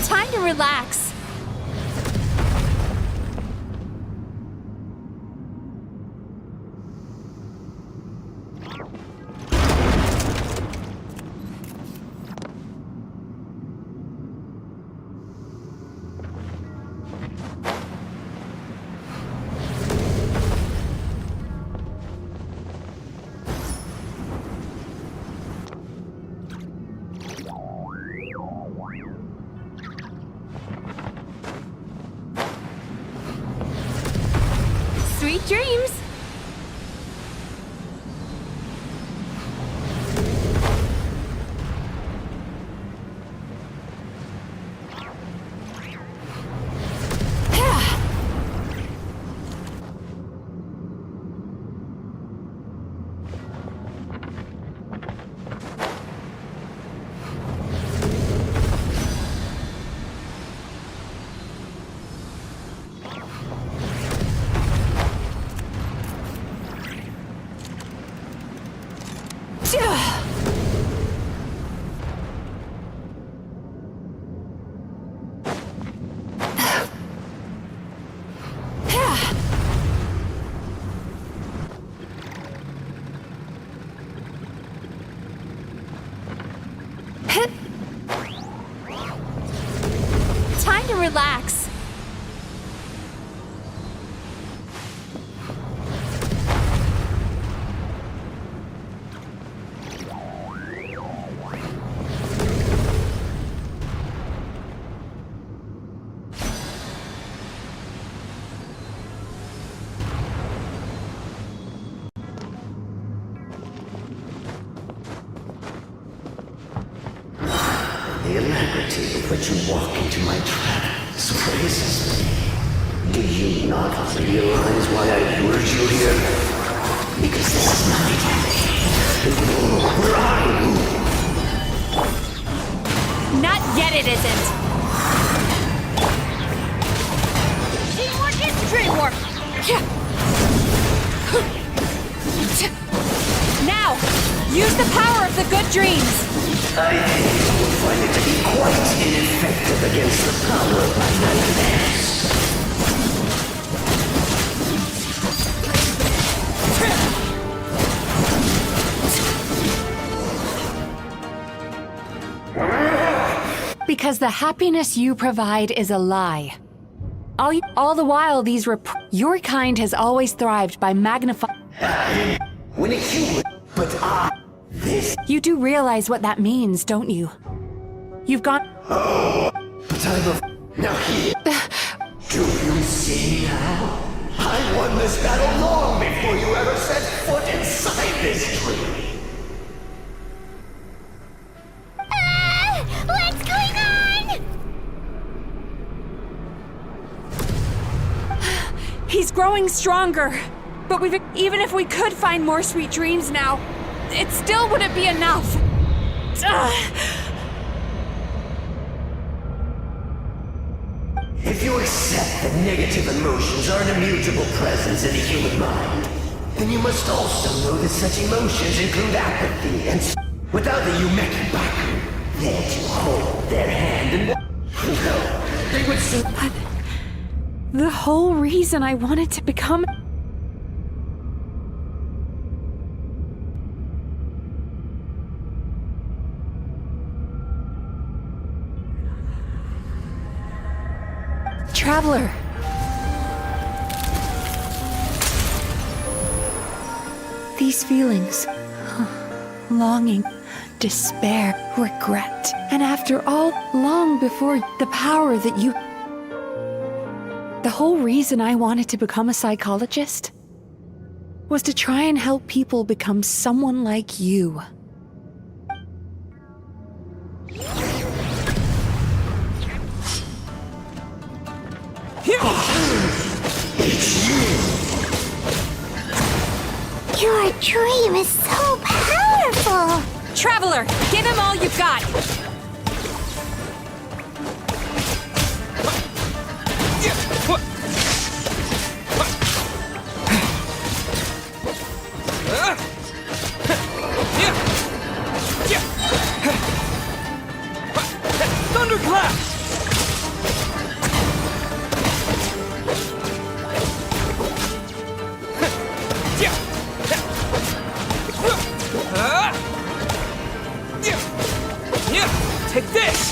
Time to relax. Sweet dreams. Time to relax. the alacrity with which you walk into my trap surprises me. Do you not realize why I lured you here? Because this is my day. Where are you? Not yet, it isn't. Teamwork is dreamwork! Now, use the power of the good dreams. I think you will find it to be quite ineffective against the power of my nightmares. Because the happiness you provide is a lie. All the while, your kind has always thrived by magnifying. When a human, but this. You do realize what that means, don't you? You've gone. Oh, but now here. Do you see now? I won this battle long before you ever set foot inside this tree. What's going on? He's growing stronger. But even if we could find more sweet dreams now, it still wouldn't be enough. If you accept that negative emotions are an immutable presence in the human mind, then you must also know that such emotions include apathy and without the Yumeki Baku, there to hold their hand and no, they would soon. But the whole reason I wanted to become. Traveler. These feelings, longing, despair, regret, and after all, long before the power that you... The whole reason I wanted to become a psychologist was to try and help people become someone like you. Your dream is so powerful! Traveler, give him all you've got! Thunderclap! Take this!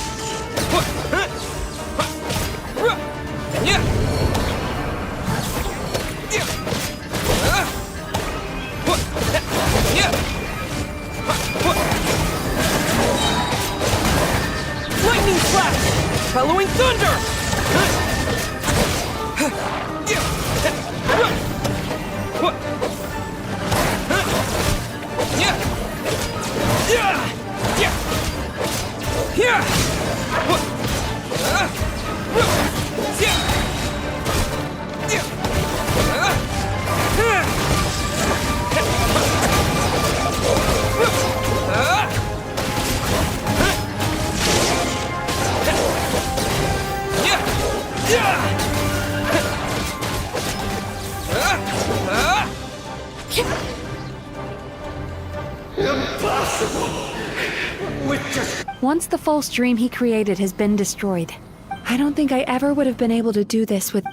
Lightning flash! Bellowing thunder! Once the false dream he created has been destroyed, I don't think I ever would have been able to do this with...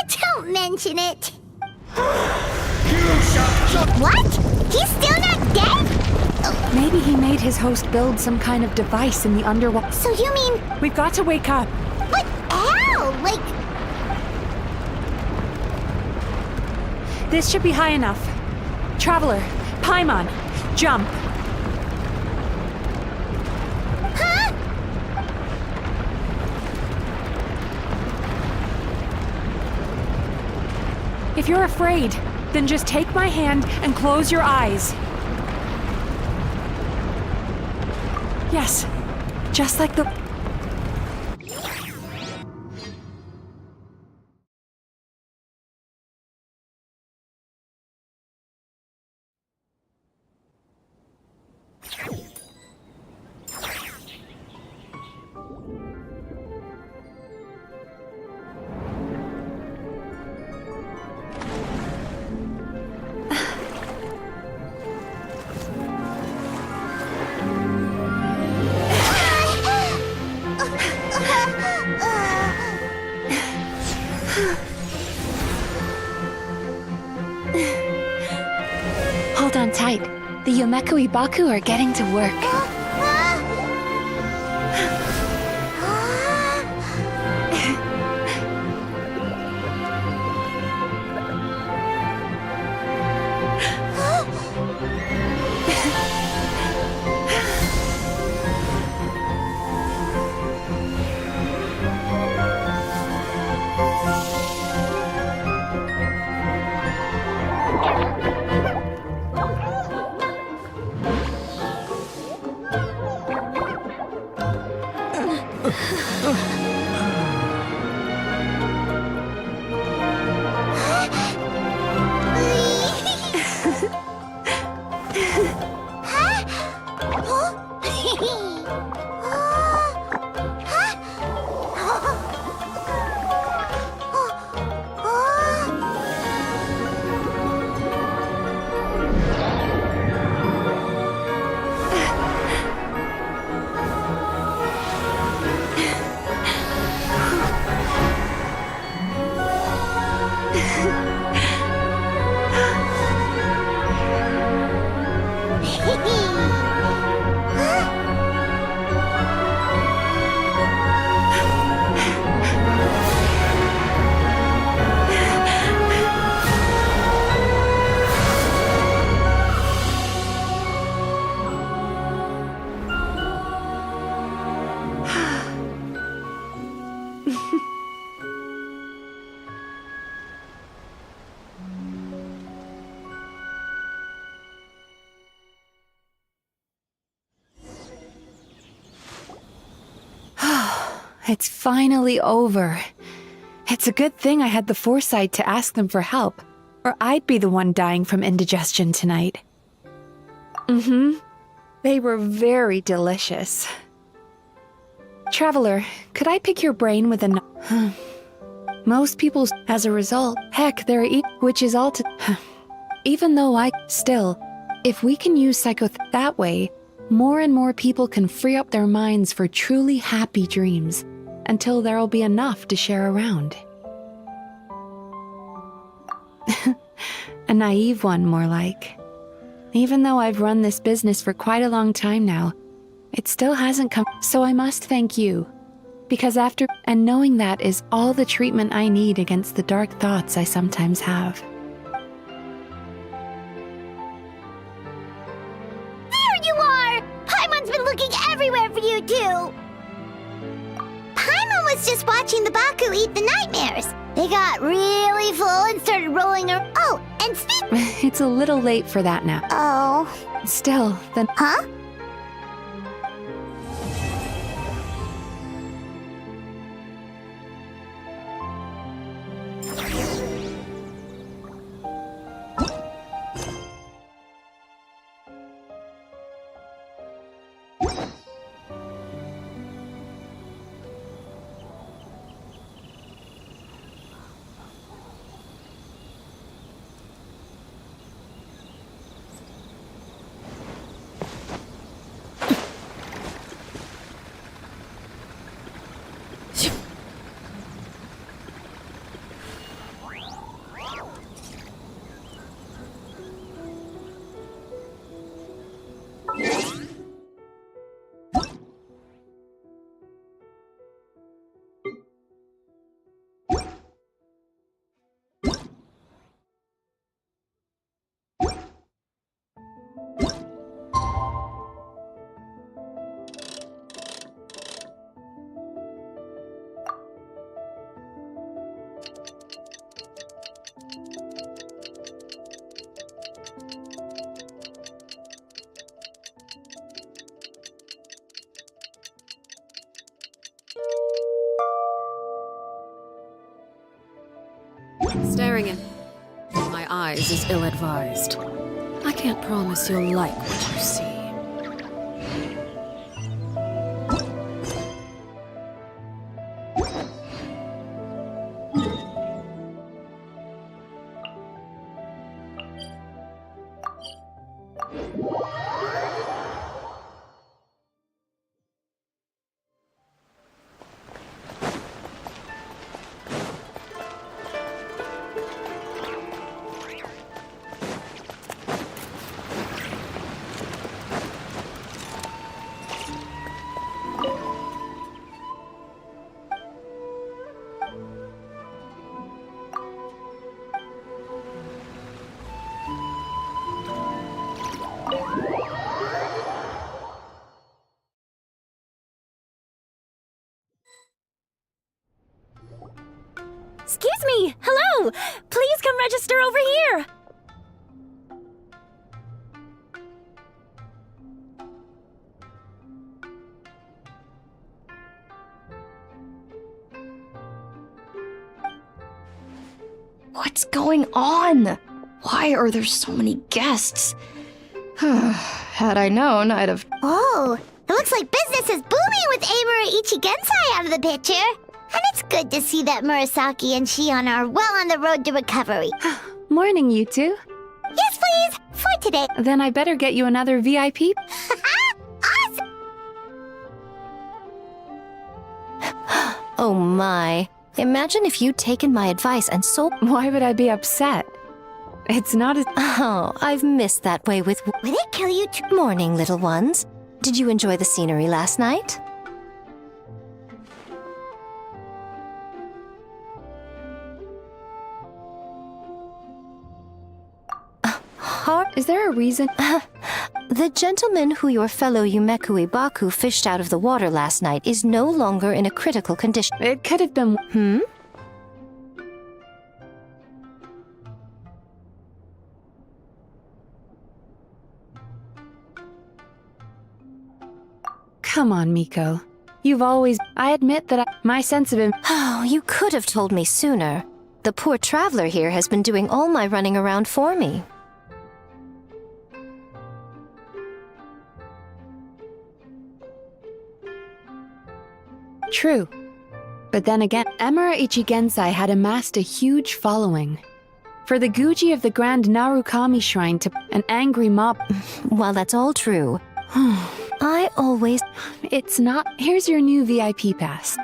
Don't mention it! What? He's still not dead? Maybe he made his host build some kind of device in the underwater... So you mean... We've got to wake up. But how? Like... This should be high enough. Traveler, Paimon, jump. Huh? If you're afraid, then just take my hand and close your eyes. Yes, just like the... Mekui Baku are getting to work. It's finally over. It's a good thing I had the foresight to ask them for help, or I'd be the one dying from indigestion tonight. They were very delicious. Traveler, could I pick your brain with a most people, as a result, heck, they're which is all to even though still, if we can use that way, more and more people can free up their minds for truly happy dreams until there'll be enough to share around. A naive one, more like. Even though I've run this business for quite a long time now, it still hasn't come, so I must thank you. Because and knowing that is all the treatment I need against the dark thoughts I sometimes have. There you are! Paimon's been looking everywhere for you, too! Paimon was just watching the Baku eat the nightmares. They got really full and started rolling around. Oh, and It's a little late for that now. Oh. Still, then... Huh? Staring in my eyes is ill-advised. I can't promise you'll like what you see. Excuse me! Hello! Please come register over here! What's going on? Why are there so many guests? Had I known, I'd have... Oh, it looks like business is booming with Amura Ichigensai out of the picture. And it's good to see that Murasaki and Shion are well on the road to recovery. Morning, you two. Yes, please, for today. Then I better get you another VIP. Awesome! Oh my. Imagine if you'd taken my advice and sold. Why would I be upset? It's not as. Oh, I've missed that way with. Would it kill you too? Morning, little ones. Did you enjoy the scenery last night? Is there a reason? The gentleman who your fellow Yumeku Ibaku fished out of the water last night is no longer in a critical condition. It could have been. Come on, Miko. You've always. I admit that my sense of him. Oh, you could have told me sooner. The poor traveler here has been doing all my running around for me. True. But then again, Emura Ichigensai had amassed a huge following. For the Guji of the Grand Narukami Shrine to an angry mob. While that's all true, I always... It's not. Here's your new VIP pass.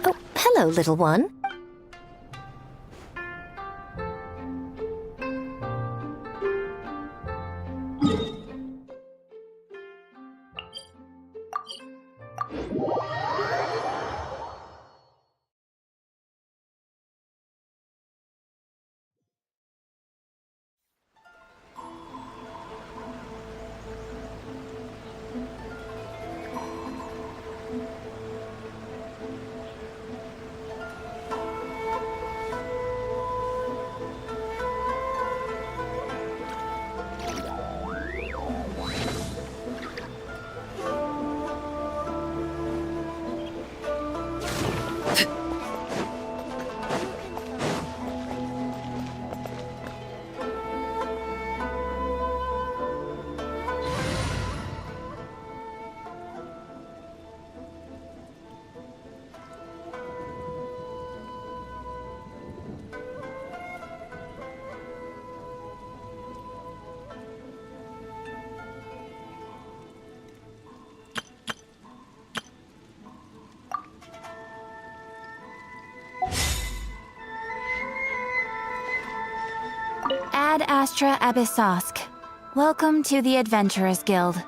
Oh, hello, little one. Ad Astra Abyssosk. Welcome to the Adventurers Guild.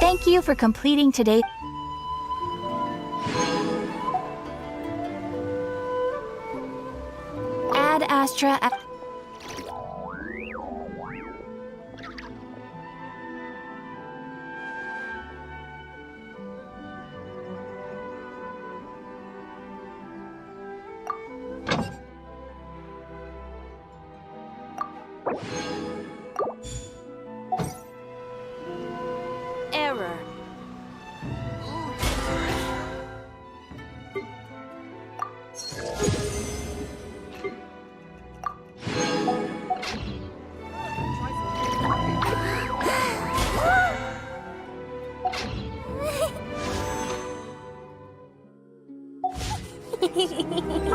Thank you for completing today. Ad Astra. Error. Hehehehe